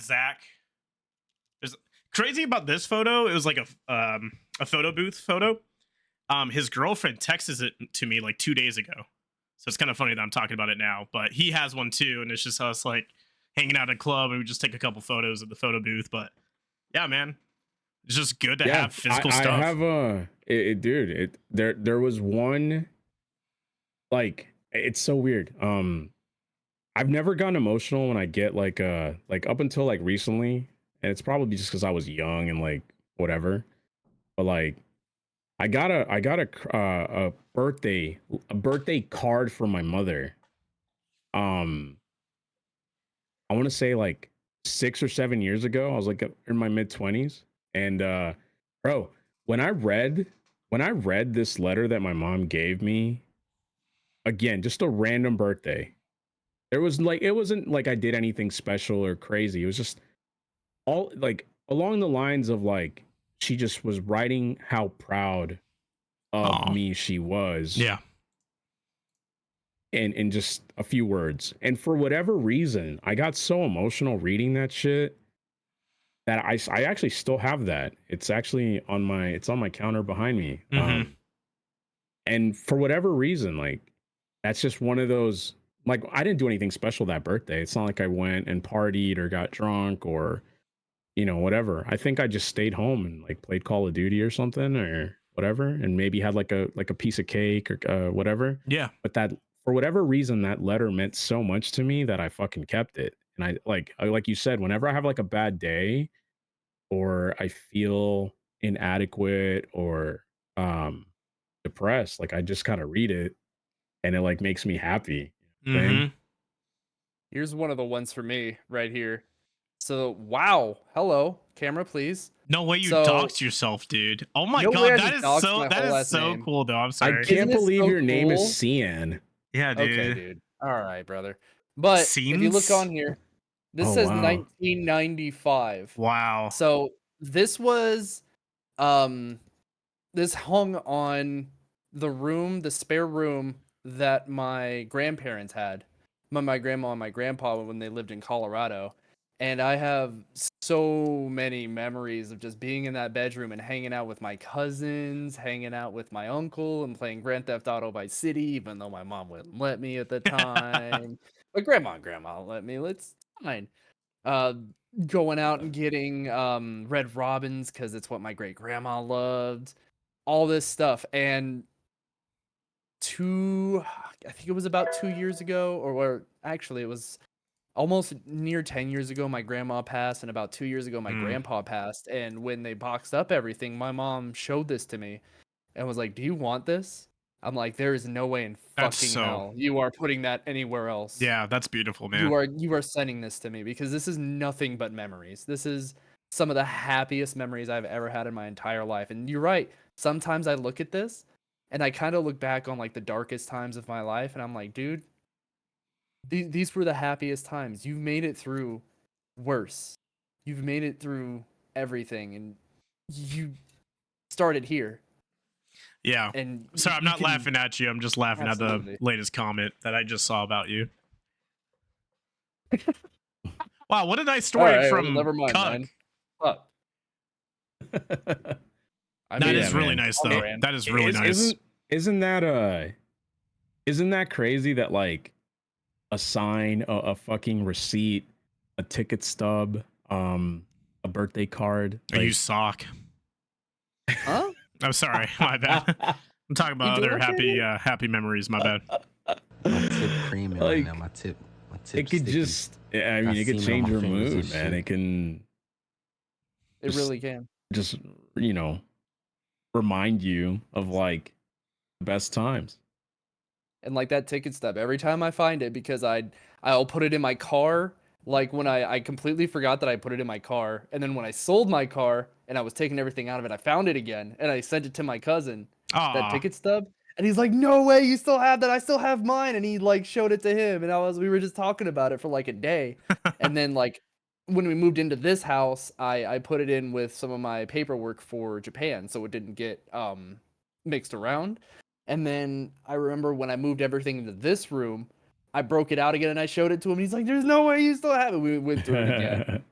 Zach. There's crazy about this photo. It was like a photo booth photo. His girlfriend texted it to me like 2 days ago. So it's kind of funny that I'm talking about it now, but he has one too, and it's just us like hanging out at a club, and we just take a couple photos at the photo booth. But yeah, man, it's just good to have physical stuff. I have dude. There was one. Like, it's so weird. I've never gotten emotional when I get like up until like recently, and it's probably just because I was young and like whatever. But like, I got a birthday card from my mother. I want to say like 6 or 7 years ago. I was like in my mid-20s, and bro, when I read this letter that my mom gave me, again, just a random birthday. It wasn't like I did anything special or crazy. It was just all like along the lines of like she just was writing how proud of me she was. Yeah. And in just a few words. And for whatever reason, I got so emotional reading that shit that I actually still have that. It's actually on my counter behind me. And for whatever reason, like that's just one of those, like I didn't do anything special that birthday. It's not like I went and partied or got drunk or, you know, whatever. I think I just stayed home and like played Call of Duty or something or whatever, and maybe had like a piece of cake or whatever. Yeah. But that, for whatever reason, that letter meant so much to me that I fucking kept it. And I like you said, whenever I have like a bad day or I feel inadequate or depressed, like I just kind of read it and it like makes me happy. Here's one of the ones for me right here. So wow, hello, camera, please. No way you So- doxed yourself, dude. Oh my No way god, I that just is doxed so my whole last name. cool though. I'm I sorry. can't Isn't it believe so your name is cool? Cian. Yeah, dude. Okay, dude. All right, brother. But if you look Scenes? on here, this Oh, says wow. 1995. Wow. So this was this hung on the spare room that my grandparents had. My grandma and my grandpa when they lived in Colorado. And I have so many memories of just being in that bedroom and hanging out with my cousins, hanging out with my uncle, and playing Grand Theft Auto Vice City, even though my mom wouldn't let me at the time. But grandma and grandma let me. It's fine. Going out and getting Red Robins because it's what my great grandma loved. All this stuff. And I think it was about 2 years ago, or actually it was almost near 10 years ago, my grandma passed, and about 2 years ago, my grandpa passed. And when they boxed up everything, my mom showed this to me and was like, "Do you want this?" I'm like, "There is no way in That's fucking so- hell you are putting that anywhere else. Yeah, that's beautiful, man. You are sending this to me because this is nothing but memories. This is some of the happiest memories I've ever had in my entire life." And you're right. Sometimes I look at this and I kind of look back on like the darkest times of my life, and I'm like, dude, these were the happiest times. You've made it through worse. You've made it through everything, and you started here. Yeah. And Sorry, I'm you not can- laughing at you. I'm just laughing at Absolutely. the latest comment that I just saw about you. Wow, what a nice story All right, well, from never mind, Cuck. man. Fuck. I That mean, is Yeah, really man. nice, I'll though. brand. That is really nice. Isn't that crazy that like a sign, a fucking receipt, a ticket stub, a birthday card, You like, sock. Huh? I'm sorry, my bad. I'm talking about You other doing okay, happy memories. My bad. My tip creaming Like, right now. My tip it could sticky. just, I mean, Got it could semen on change my your fingers and mood, man. shit. It can It Just- really can. just, remind you of like the best times. And like that ticket stub, every time I find it, because I'll put it in my car. Like when I completely forgot that I put it in my car, and then when I sold my car and I was taking everything out of it, I found it again and I sent it to my cousin, that Aw. ticket stub, and he's like, "No way, you still have that? I still have mine." And he like showed it to him, and we were just talking about it for like a day, and then like when we moved into this house, I put it in with some of my paperwork for Japan, so it didn't get mixed around. And then I remember when I moved everything into this room, I broke it out again and I showed it to him. He's like, "There's no way you still have it." We went through it again.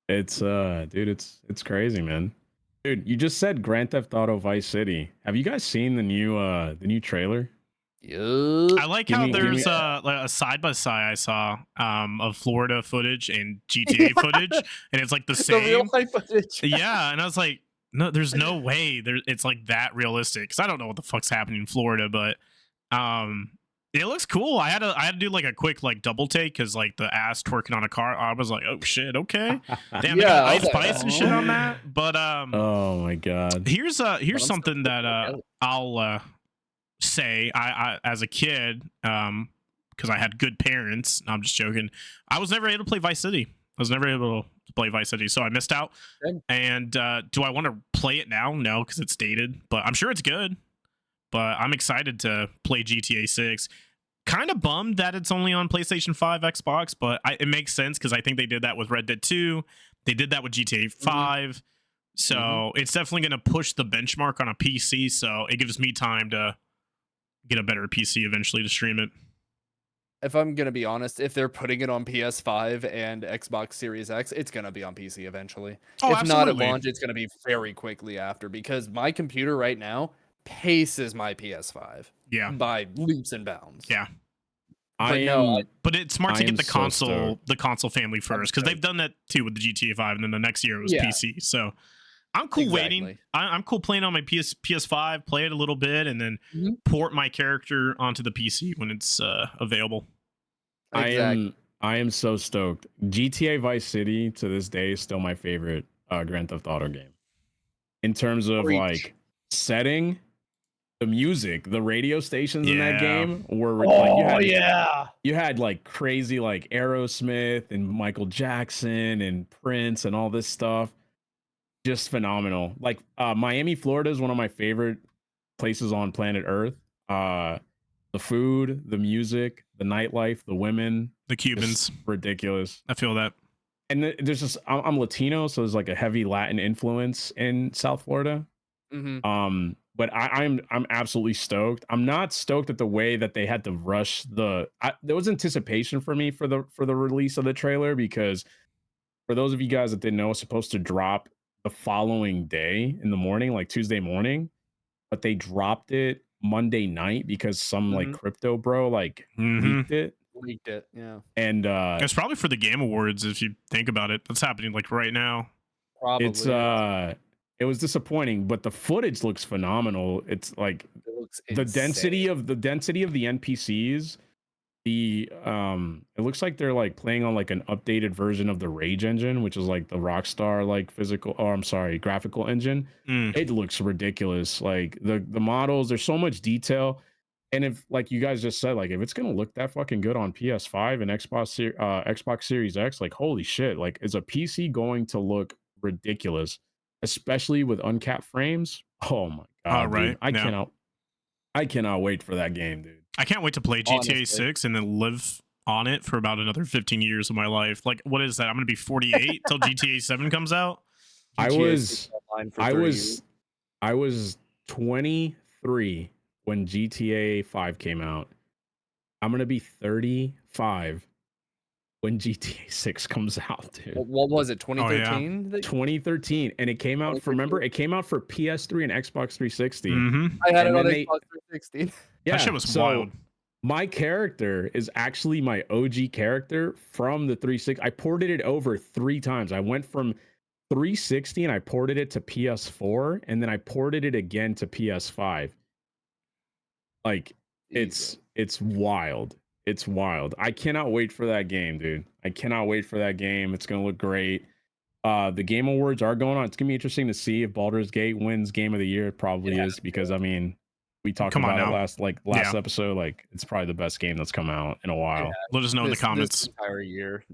It's dude, it's crazy, man. Dude, you just said Grand Theft Auto Vice City. Have you guys seen the new trailer? Yup. I like Give how me- give there's me- like a side by side I saw of Florida footage and GTA footage, and it's like the The real same. life footage. Yeah, and I was like, no, there's no way it's like that realistic. Because I don't know what the fuck's happening in Florida, but it looks cool. I had to do like a quick like double take because like the ass twerking on a car. I was like, oh shit, okay. Damn, they Yeah, got I was ice like, spice and shit on oh. that. But Oh my god. here's I'm something so that fucking I'll say. I as a kid, because I had good parents. No, I'm just joking. I was never able to play Vice City. I was never able to play Vice City, so I missed out. Good. And do I want to play it now? No, because it's dated. But I'm sure it's good. But I'm excited to play GTA 6. Kind of bummed that it's only on PlayStation 5, Xbox, but it makes sense because I think they did that with Red Dead 2. They did that with GTA 5. So it's definitely going to push the benchmark on a PC. So it gives me time to get a better PC eventually to stream it. If I'm gonna be honest, if they're putting it on PS5 and Xbox Series X, it's gonna be on PC eventually. Oh, If not at absolutely. launch, it's gonna be very quickly after, because my computer right now paces my PS5 Yeah. by leaps and bounds. Yeah. But no, But it's smart I to get am the so console, stoked. the console family first, because they've done that too with the GTA 5, and then the next year it was Yeah. PC. So I'm cool waiting. Exactly. I'm cool playing on my PS5, play it a little bit, and then Mhm. port my character onto the PC when it's available. Exactly. I am so stoked. GTA Vice City to this day is still my favorite Grand Theft Auto game. In terms of Preach. like setting, the music, the radio stations in that Yeah. game were Oh like yeah. you had like crazy like Aerosmith and Michael Jackson and Prince and all this stuff. Just phenomenal. Like Miami, Florida is one of my favorite places on planet Earth. The food, the music, the nightlife, the women, The Cubans. just ridiculous. I feel that. And there's just I'm Latino, so there's like a heavy Latin influence in South Florida. But I'm absolutely stoked. I'm not stoked at the way that they had to rush there was anticipation for me for the release of the trailer, because for those of you guys that didn't know, it's supposed to drop the following day in the morning, like Tuesday morning, but they dropped it Monday night because some like crypto bro like leaked it. Yeah. And It's probably for the Game Awards if you think about it. That's happening like right now. Probably. it's it was disappointing, but the footage looks phenomenal. It's like it looks the density insane. of the NPCs. It looks like they're like playing on like an updated version of the Rage engine, which is like the Rockstar like graphical engine. It looks ridiculous. Like the models, there's so much detail. And if, like you guys just said, like if it's gonna look that fucking good on PS5 and Xbox Series X, like holy shit, like is a PC going to look ridiculous, especially with uncapped frames? Oh my god, dude. I cannot wait for that game, dude. I can't wait to play GTA Honestly. 6 and then live on it for about another 15 years of my life. Like, what is that? I'm gonna be 48 till GTA 7 comes out. I GTA was is online for 30 years. I was 23 when GTA 5 came out. I'm gonna be 35 when GTA 6 comes out, dude. What was it? 2013? 2013, and it came out for, remember, it came out for PS3 and Xbox 360. I had it And on then Xbox 360. Yeah, That shit was so wild. my character is actually my OG character from the 360. I ported it over 3 times. I went from 360 and I ported it to PS4, and then I ported it again to PS5. Like it's wild. It's wild. I cannot wait for that game, dude. I cannot wait for that game. It's gonna look great. The Game Awards are going on. It's gonna be interesting to see if Baldur's Gate wins Game of the Year. It probably is, because I mean, we talked about it last episode. Like, it's probably the best game that's come out in a while. Let us know in the comments. This entire year.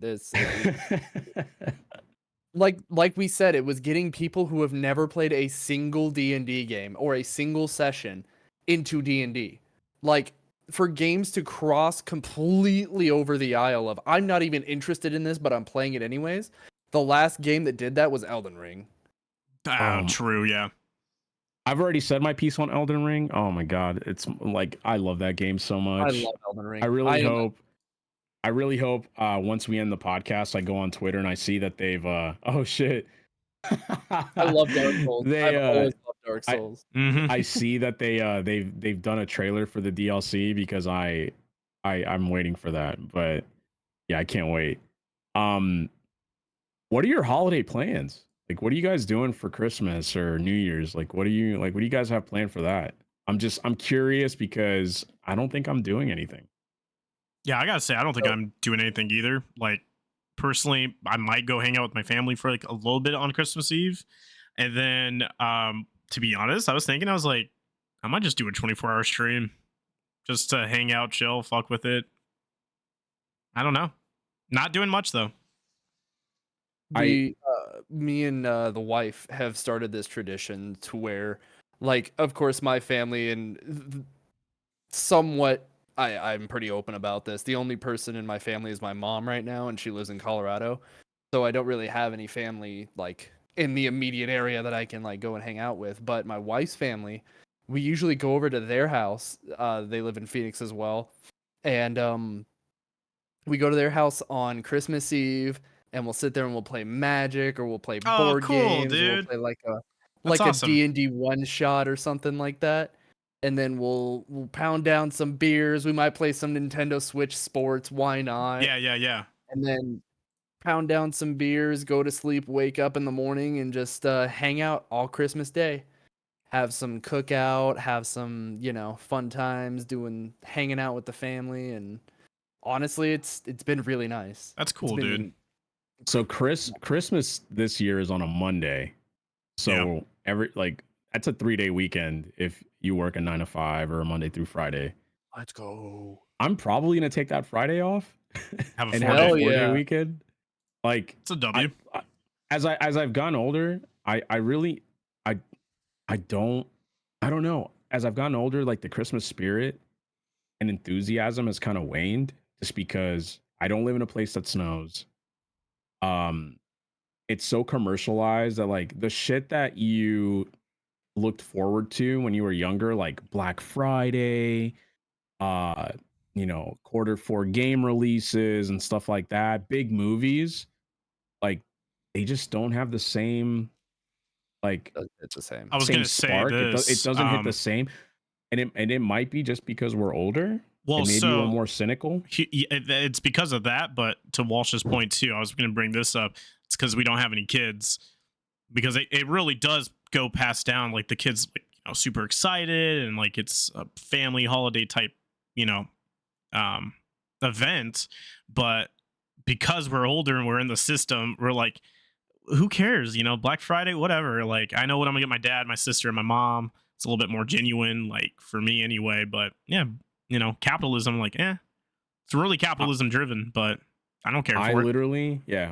Like we said, it was getting people who have never played a single D&D game or a single session into D&D. Like, for games to cross completely over the aisle of, I'm not even interested in this, but I'm playing it anyways. The last game that did that was Elden Ring. True, yeah. I've already said my piece on Elden Ring. Oh my god, it's like, I love that game so much. I love Elden Ring. I really hope once we end the podcast, I go on Twitter and I see that they've oh shit. I love Dark Souls. I've always loved Dark Souls. I see that they've done a trailer for the DLC, because I'm waiting for that. But yeah, I can't wait. What are your holiday plans? Like, what are you guys doing for Christmas or New Year's? Like, what do you guys have planned for that? I'm curious, because I don't think I'm doing anything. Yeah, I gotta say, I don't think I'm doing anything either. Like, personally, I might go hang out with my family for like a little bit on Christmas Eve. And then, to be honest, I was like, I might just do a 24-hour stream just to hang out, chill, fuck with it. I don't know. Not doing much, though. Me and the wife have started this tradition to where, like, of course, my family and somewhat, I'm pretty open about this. The only person in my family is my mom right now, and she lives in Colorado. So I don't really have any family, like, in the immediate area that I can, like, go and hang out with. But my wife's family, we usually go over to their house. They live in Phoenix as well. And we go to their house on Christmas Eve, and we'll sit there and we'll play Magic, or we'll play board games. Dude. We'll play That's awesome. a D&D one shot or something like that. And then we'll pound down some beers. We might play some Nintendo Switch Sports. Why not? Yeah. And then pound down some beers, go to sleep, wake up in the morning, and just hang out all Christmas Day. Have some cookout, have some, fun times hanging out with the family. And honestly, it's been really nice. That's cool, dude. So Christmas this year is on a Monday. So that's a 3-day weekend. If you work a 9 to 5 or a Monday through Friday. Let's go. I'm probably gonna take that Friday off Have a and 4 have day. a 4 day yeah. weekend. Like It's a W. as I've gotten older, I really I don't know. As I've gotten older, like the Christmas spirit and enthusiasm has kind of waned just because I don't live in a place that snows. It's so commercialized that like the shit that you looked forward to when you were younger, like Black Friday, uh, quarter 4 game releases and stuff like that, big movies, like they just don't have the same like It's the same. I was same gonna say spark. It this. doesn't hit the same. And it might be just because we're older Well, and maybe we're so more cynical. it's because of that. But to Walsh's point too, I was going to bring this up. It's because we don't have any kids, because it really does go past down. Like the kids, like, super excited, and like it's a family holiday type, event. But because we're older and we're in the system, we're like, who cares? Black Friday, whatever. Like, I know what I'm gonna get my dad, my sister, and my mom. It's a little bit more genuine, like for me anyway. But yeah, capitalism, like, it's really capitalism driven, but I don't care for it.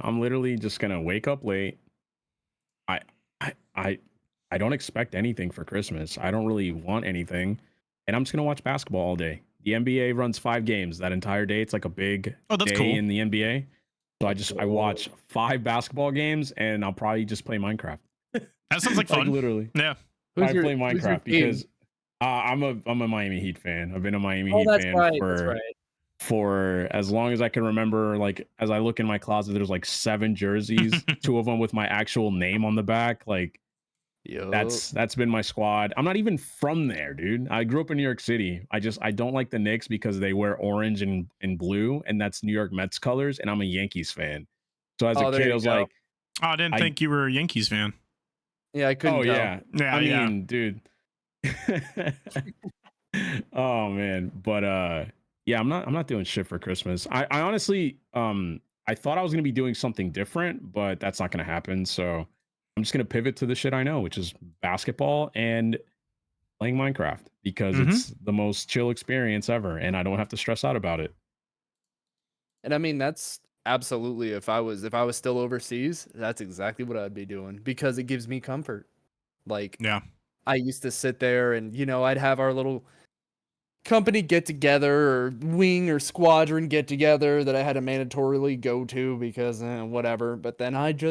I'm literally just gonna wake up late. I don't expect anything for Christmas. I don't really want anything, and I'm just gonna watch basketball all day. The NBA runs 5 games that entire day. It's like a big that's day cool. in the NBA. So I watch 5 basketball games, and I'll probably just play Minecraft. That sounds like fun. Literally, Yeah. I play Minecraft because I'm a Miami Heat fan. I've been a Miami Heat fan for as long as I can remember. Like, as I look in my closet, there's like 7 jerseys, 2 of them with my actual name on the back. Like, that's been my squad. I'm not even from there, dude. I grew up in New York City. I don't like the Knicks because they wear orange and blue, and that's New York Mets colors, and I'm a Yankees fan. So as a kid, I was like, I didn't think you were a Yankees fan. Yeah, I couldn't tell. Yeah. I mean, dude. Oh man, but yeah, I'm not doing shit for Christmas. I honestly I thought I was gonna be doing something different, but that's not gonna happen. So I'm just gonna pivot to the shit I know, which is basketball and playing Minecraft, because it's the most chill experience ever, and I don't have to stress out about it. And I mean, that's absolutely, if I was still overseas, that's exactly what I'd be doing, because it gives me comfort. Like, yeah, I used to sit there and, I'd have our little company get together, or wing or squadron get together that I had to mandatorily go to because whatever. But then I'd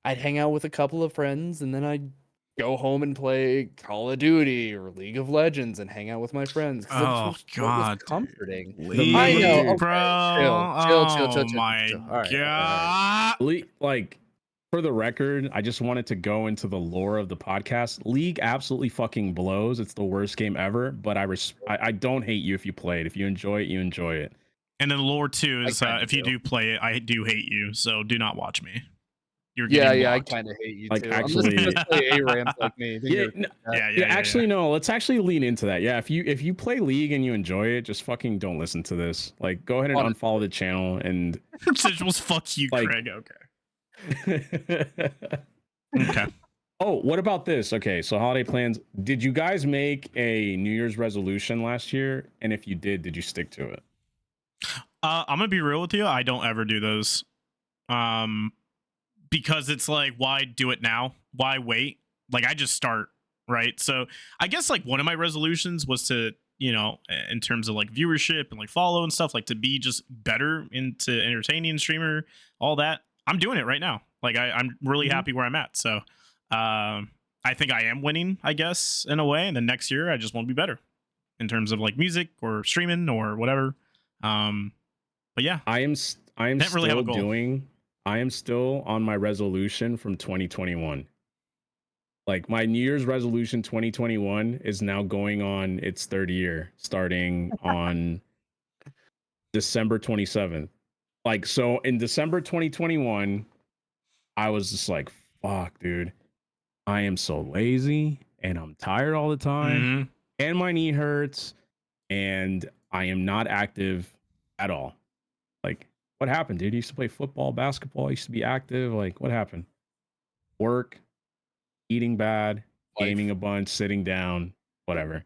hang out with a couple of friends, and then I'd go home and play Call of Duty or League of Legends and hang out with my friends. Oh God, it was comforting. I know, okay, bro. chill. My All right, God. Like, for the record, I just wanted to go into the lore of the podcast. League absolutely fucking blows. It's the worst game ever, but I don't hate you if you play it. If you enjoy it, you enjoy it. And then lore 2 is if you do play it, I do hate you. So do not watch me. You're I kind of hate you too. Actually, I'm just play A-ramp like me. Actually, no. Let's actually lean into that. Yeah, if you play League and you enjoy it, just fucking don't listen to this. Like, go ahead and unfollow the channel. And residuals, fuck you, Greg. Okay. Oh, what about this? Okay, so holiday plans. Did you guys make a New Year's resolution last year? And if you did you stick to it? I'm gonna be real with you. I don't ever do those. Because it's like, why do it now? Why wait? Like, I just start, right? So I guess like one of my resolutions was to, in terms of like viewership and like follow and stuff, like to be just better into entertaining streamer, all that. I'm doing it right now. Like, I'm really happy where I'm at. So I think I am winning, I guess, in a way. And then next year, I just want to be better in terms of like music or streaming or whatever. But yeah, I am still on my resolution from 2021. Like, my New Year's resolution 2021 is now going on its 3rd year, starting on December 27th. Like, so in December 2021, I was just like, fuck, dude, I am so lazy and I'm tired all the time and my knee hurts and I am not active at all. Like, what happened, dude? You used to play football, basketball, used to be active. Like, what happened? Work, eating bad, gaming a bunch, sitting down. whatever.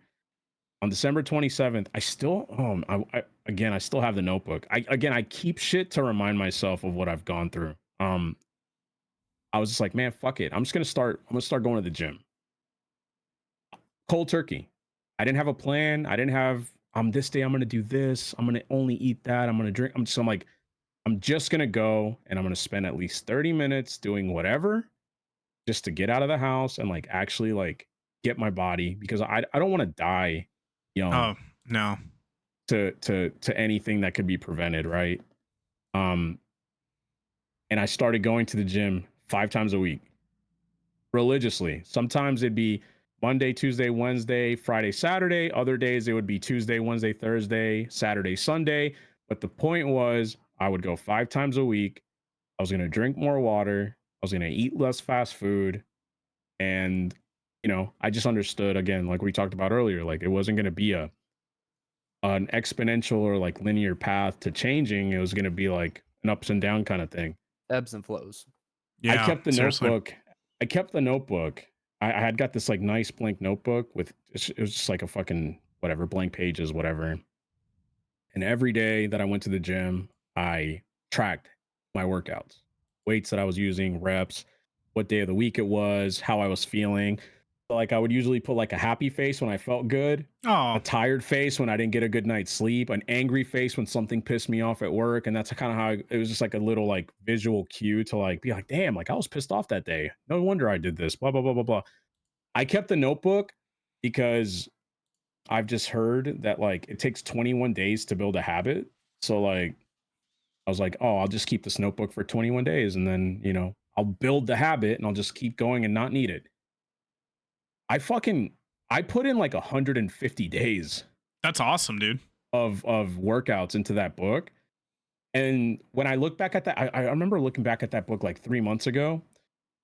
On December 27th, I still I still have the notebook. I keep shit to remind myself of what I've gone through. I was just like, man, fuck it. I'm gonna start going to the gym. Cold turkey. I didn't have a plan. I didn't have this day I'm gonna do this. I'm gonna only eat that. I'm gonna drink. I'm just gonna go and I'm gonna spend at least 30 minutes doing whatever just to get out of the house and like actually like get my body, because I don't want to die young. Oh no. To anything that could be prevented, right? And I started going to the gym 5 times a week religiously. Sometimes it'd be Monday, Tuesday, Wednesday, Friday, Saturday. Other days it would be Tuesday, Wednesday, Thursday, Saturday, Sunday. But the point was I would go 5 times a week. I was going to drink more water. I was going to eat less fast food. And, I just understood, again, like we talked about earlier, like it wasn't going to be an exponential or like linear path to changing. It was going to be like an ups and down kind of thing. Ebbs and flows. Yeah, I kept the seriously. notebook. I had got this like nice blank notebook with, it was just like a fucking whatever, blank pages, whatever. And every day that I went to the gym, I tracked my workouts, weights that I was using, reps, what day of the week it was, how I was feeling. Like I would usually put like a happy face when I felt good, Oh, a tired face when I didn't get a good night's sleep, an angry face when something pissed me off at work. And that's kind of how it was, just like a little like visual cue to like be like, damn, like I was pissed off that day. No wonder I did this, blah, blah, blah, blah, blah. I kept the notebook because I've just heard that like it takes 21 days to build a habit. So like I was like, oh, I'll just keep this notebook for 21 days and then, I'll build the habit and I'll just keep going and not need it. I put in like 150 days that's awesome, dude. of workouts into that book. And when I look back at that, I remember looking back at that book like 3 months ago,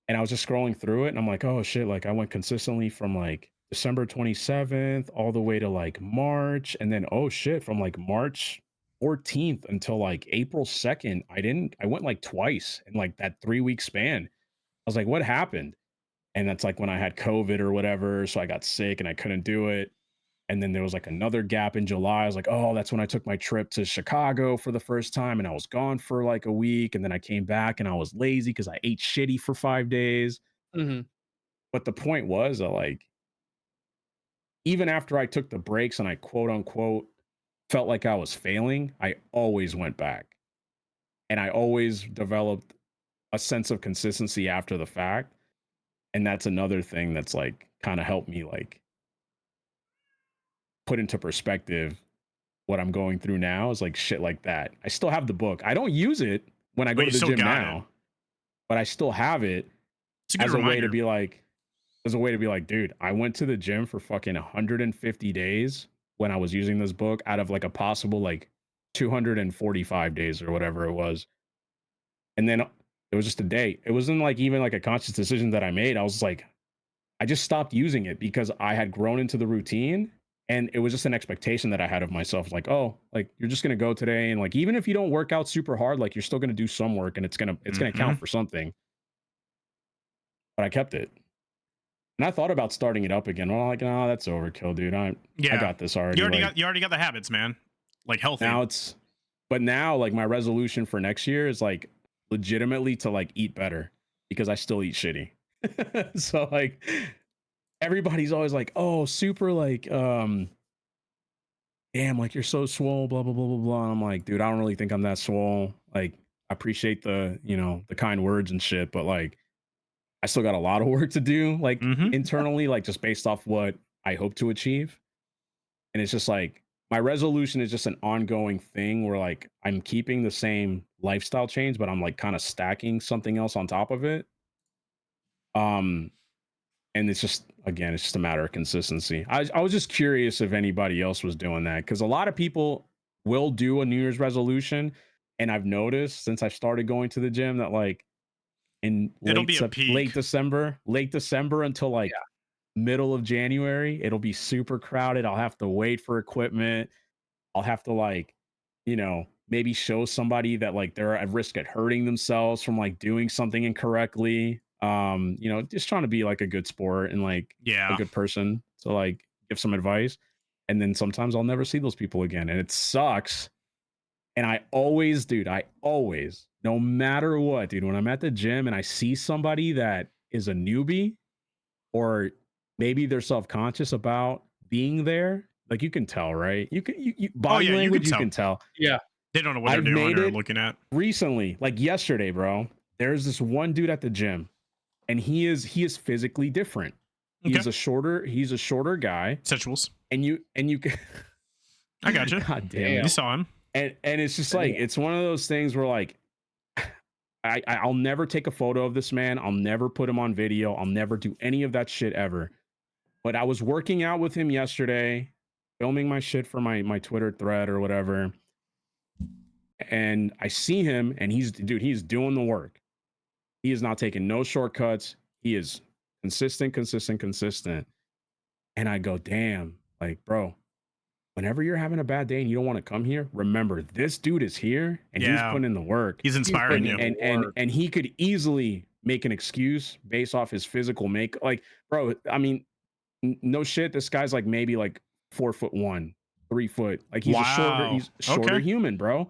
and I was just scrolling through it and I'm like, oh shit, like I went consistently from like December 27th all the way to like March. And then, oh shit, from like March 14th until like April 2nd, I went like twice in like that 3-week span. I was like, what happened? And that's like when I had COVID or whatever. So I got sick and I couldn't do it. And then there was like another gap in July. I was like, oh, that's when I took my trip to Chicago for the first time. And I was gone for like a week. And then I came back and I was lazy because I ate shitty for 5 days. Mm-hmm. But the point was that like, even after I took the breaks and I quote unquote felt like I was failing, I always went back. And I always developed a sense of consistency after the fact. And that's another thing that's like kind of helped me like put into perspective what I'm going through now is like shit like that. I still have the book. I don't use it when I go to the gym now, but I still have it as a way to be like, dude, I went to the gym for fucking 150 days when I was using this book out of like a possible like 245 days or whatever it was. And then it was just a day. It wasn't like even like a conscious decision that I made. I was like, I just stopped using it because I had grown into the routine. And it was just an expectation that I had of myself. Like, oh, like you're just going to go today. And like, even if you don't work out super hard, like you're still going to do some work and it's going to count for something. But I kept it. And I thought about starting it up again. Well, I'm like, no, that's overkill, dude. I got this already. You already got the habits, man. Like healthy. Now like my resolution for next year is like legitimately to like eat better because I still eat shitty. So like everybody's always like, oh, super like, damn, like you're so swole, blah, blah, blah, blah, blah. And I'm like, dude, I don't really think I'm that swole. Like, I appreciate the, the kind words and shit, but like, I still got a lot of work to do, like internally, like just based off what I hope to achieve. And it's just like, my resolution is just an ongoing thing where like, I'm keeping the same lifestyle change, but I'm like kind of stacking something else on top of it. And it's just, again, it's just a matter of consistency. I was just curious if anybody else was doing that, because a lot of people will do a New Year's resolution. And I've noticed since I started going to the gym that like in late December until like middle of January, it'll be super crowded. I'll have to wait for equipment. I'll have to like, maybe show somebody that like they're at risk at hurting themselves from like doing something incorrectly. Just trying to be like a good sport and like a good person. So like give some advice, and then sometimes I'll never see those people again, and it sucks. And I always, dude, no matter what, dude, when I'm at the gym and I see somebody that is a newbie, or maybe they're self-conscious about being there, like you can tell, right? You body language, you can tell. Yeah. They don't know what they're doing or looking at. Recently, like yesterday, bro, there's this one dude at the gym, and he is physically different. He's a shorter guy. Sensuals. And you can I got you. God damn it. You saw him. And it's just like, it's one of those things where like I'll never take a photo of this man. I'll never put him on video. I'll never do any of that shit ever. But I was working out with him yesterday, filming my shit for my Twitter thread or whatever. And I see him, and he's doing the work. He is not taking no shortcuts. He is consistent. And I go, damn, like, bro, whenever you're having a bad day and you don't want to come here, remember this dude is here and he's putting in the work. He's inspiring you. And he could easily make an excuse based off his physical make. Like, bro, I mean, no shit. This guy's like maybe like 4'1", 3 foot. Like he's a shorter human, bro.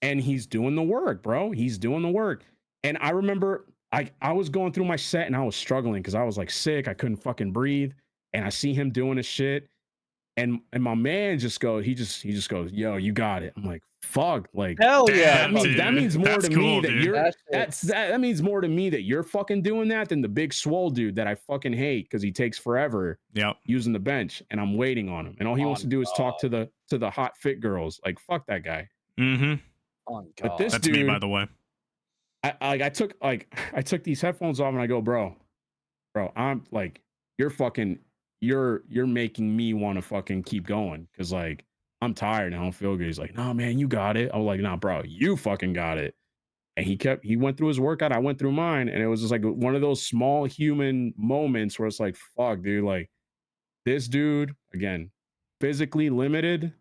And he's doing the work, bro. He's doing the work. And I remember I was going through my set and I was struggling because I was like sick. I couldn't fucking breathe. And I see him doing his shit. And my man just goes, he just goes, yo, you got it. I'm like, fuck, like, hell yeah. That means more to me that dude. you're that means more to me that you're fucking doing that than the big swole dude that I fucking hate because he takes forever using the bench and I'm waiting on him. And all he wants to do is talk to the hot fit girls. Like, fuck that guy. Mm-hmm. But this That's dude, me, by the way. I took these headphones off and I go, bro, I'm like, you're making me want to fucking keep going because like I'm tired and I don't feel good. He's like, no, man, you got it. I was like, nah, bro, you fucking got it. And he went through his workout. I went through mine. And it was just like one of those small human moments where it's like, fuck, dude, like this dude, again, physically limited,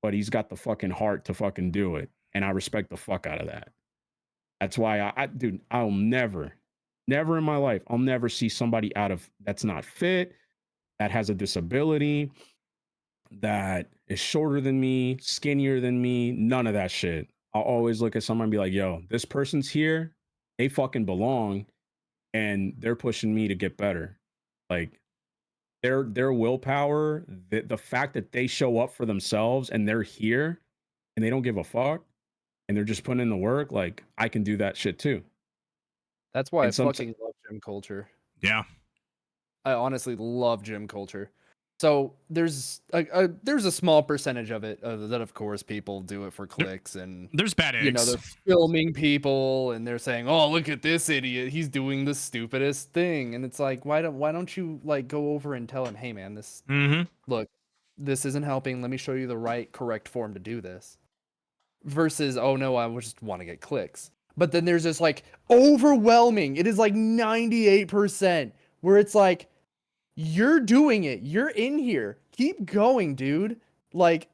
but he's got the fucking heart to fucking do it. And I respect the fuck out of that. That's why dude, I'll never in my life, I'll never see somebody that's not fit, that has a disability, that is shorter than me, skinnier than me, none of that shit. I'll always look at someone and be like, yo, this person's here, they fucking belong, and they're pushing me to get better. Like their willpower, the fact that they show up for themselves and they're here and they don't give a fuck and they're just putting in the work, like I can do that shit too. That's why I fucking love gym culture. Yeah. I honestly love gym culture. So there's a small percentage of it that, of course, people do it for clicks and there's bad eggs. You know, they're filming people and they're saying, "Oh, look at this idiot! He's doing the stupidest thing." And it's like, why don't you like go over and tell him, "Hey, man, look, this isn't helping. Let me show you the correct form to do this." Versus, "Oh no, I just want to get clicks." But then there's this like overwhelming. It is like 98% where it's like, you're doing it. You're in here. Keep going, dude. Like,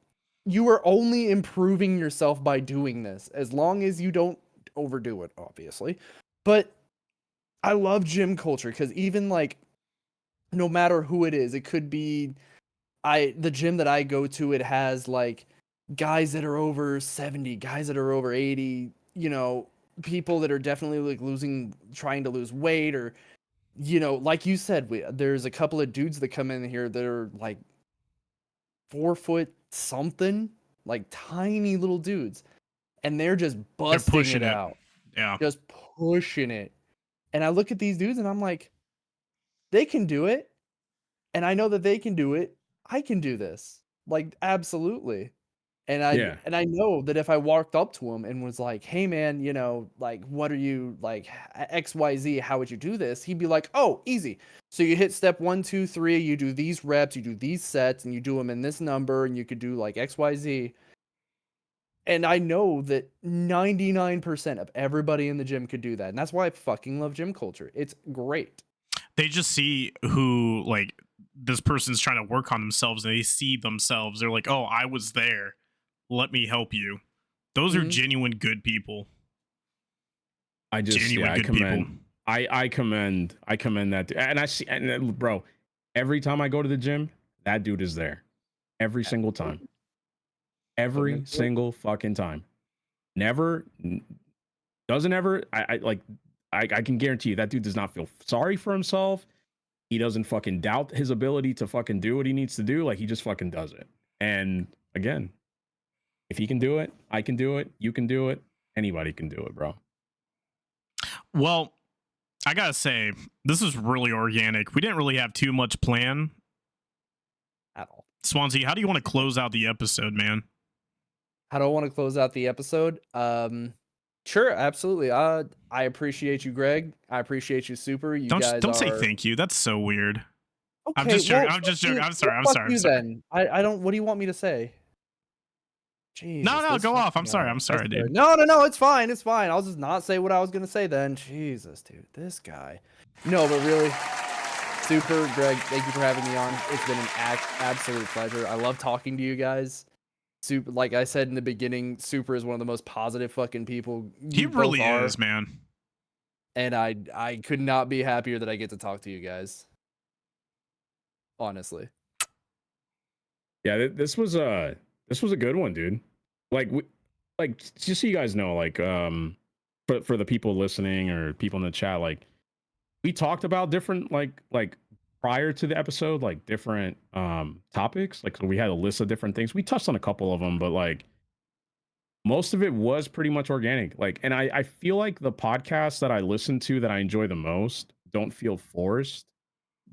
you are only improving yourself by doing this, as long as you don't overdo it, obviously. But I love gym culture because even like, no matter who it is, it could be the gym that I go to, it has like guys that are over 70, guys that are over 80, you know, people that are definitely like trying to lose weight, or, you know, like you said, there's a couple of dudes that come in here that are like 4 foot something, like tiny little dudes, and they're just busting it out. Yeah. Just pushing it. And I look at these dudes and I'm like, they can do it. And I know that they can do it. I can do this. Like, absolutely. And I know that if I walked up to him and was like, "Hey man, you know, like, what are you like XYZ, how would you do this?" He'd be like, "Oh, easy. So you hit step 1, 2, 3, you do these reps, you do these sets, and you do them in this number, and you could do like XYZ." And I know that 99% of everybody in the gym could do that. And that's why I fucking love gym culture. It's great. They just see who, like, this person's trying to work on themselves, and they see themselves. They're like, "Oh, I was there. Let me help you." Those are genuine good people. I commend that, and I see, and bro, Every time I go to the gym, that dude is there. Every single time. Every single fucking time. Never, doesn't ever. I can guarantee you that dude does not feel sorry for himself. He doesn't fucking doubt his ability to fucking do what he needs to do. Like, he just fucking does it. And again, if he can do it, I can do it. You can do it. Anybody can do it, bro. Well, I gotta say, this is really organic. We didn't really have too much plan At all. Swanz1e, how do you want to close out the episode, man? How do I want to close out the episode? Sure, absolutely. I appreciate you, Greg. I appreciate you, Super. You guys don't say are... thank you. That's so weird. Okay, I'm just joking. well, I'm just joking. I'm sorry. I'm fuck sorry. you I'm sorry. then. I don't. What do you want me to say? Jesus, No, this go off. fucking I'm sorry. guy. I'm sorry, dude. No, it's fine. It's fine. I'll just not say what I was gonna say then. Jesus, dude, this guy. No, but really, Super, Greg, thank you for having me on. It's been an absolute pleasure. I love talking to you guys. Super, like I said in the beginning, Super is one of the most positive fucking people. He really is, man. And I could not be happier that I get to talk to you guys. Honestly. Yeah, this was a good one, dude. Like, just so you guys know, like, for the people listening or people in the chat, like, we talked about different like prior to the episode, like different topics. Like, so we had a list of different things. We touched on a couple of them, but like most of it was pretty much organic. Like, and I feel like the podcasts that I listen to that I enjoy the most don't feel forced.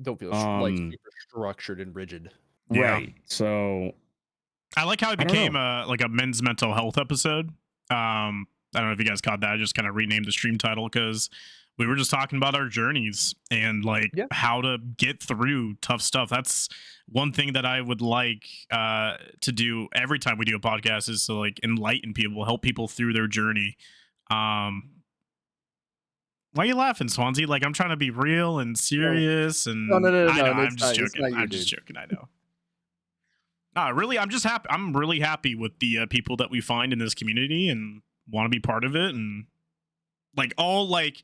Don't feel like super structured and rigid. Right. So I like how it became like a men's mental health episode. I don't know if you guys caught that. I just kind of renamed the stream title because we were just talking about our journeys and like how to get through tough stuff. That's one thing that I would like to do every time we do a podcast is to like enlighten people, help people through their journey. Why are you laughing, Swanz1e? Like, I'm trying to be real and serious. And no. I know, I'm just joking. I'm just joking. I know. No, really, I'm just happy. I'm really happy with the people that we find in this community and want to be part of it. And like all like,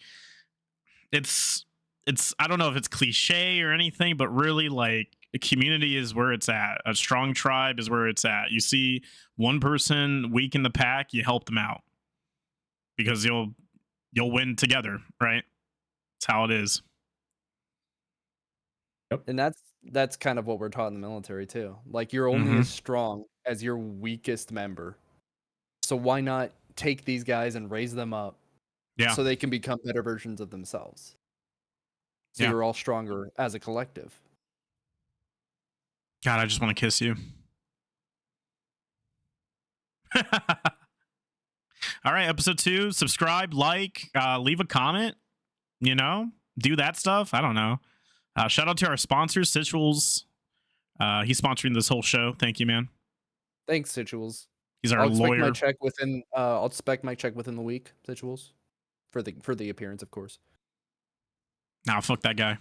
it's I don't know if it's cliche or anything, but really like a community is where it's at. A strong tribe is where it's at. You see one person weak in the pack, you help them out because you'll win together, right? That's how it is. Yep. And that's kind of what we're taught in the military too. Like, you're only as strong as your weakest member. So why not take these guys and raise them up so they can become better versions of themselves? So you're all stronger as a collective. God, I just want to kiss you. All right, episode 2. Subscribe, like, leave a comment. You know, do that stuff. I don't know. Shout out to our sponsors, Situals. He's sponsoring this whole show. Thank you, man. Thanks, Situals. He's our lawyer. I'll expect my check within the week, Situals, for the appearance, of course. Nah, fuck that guy.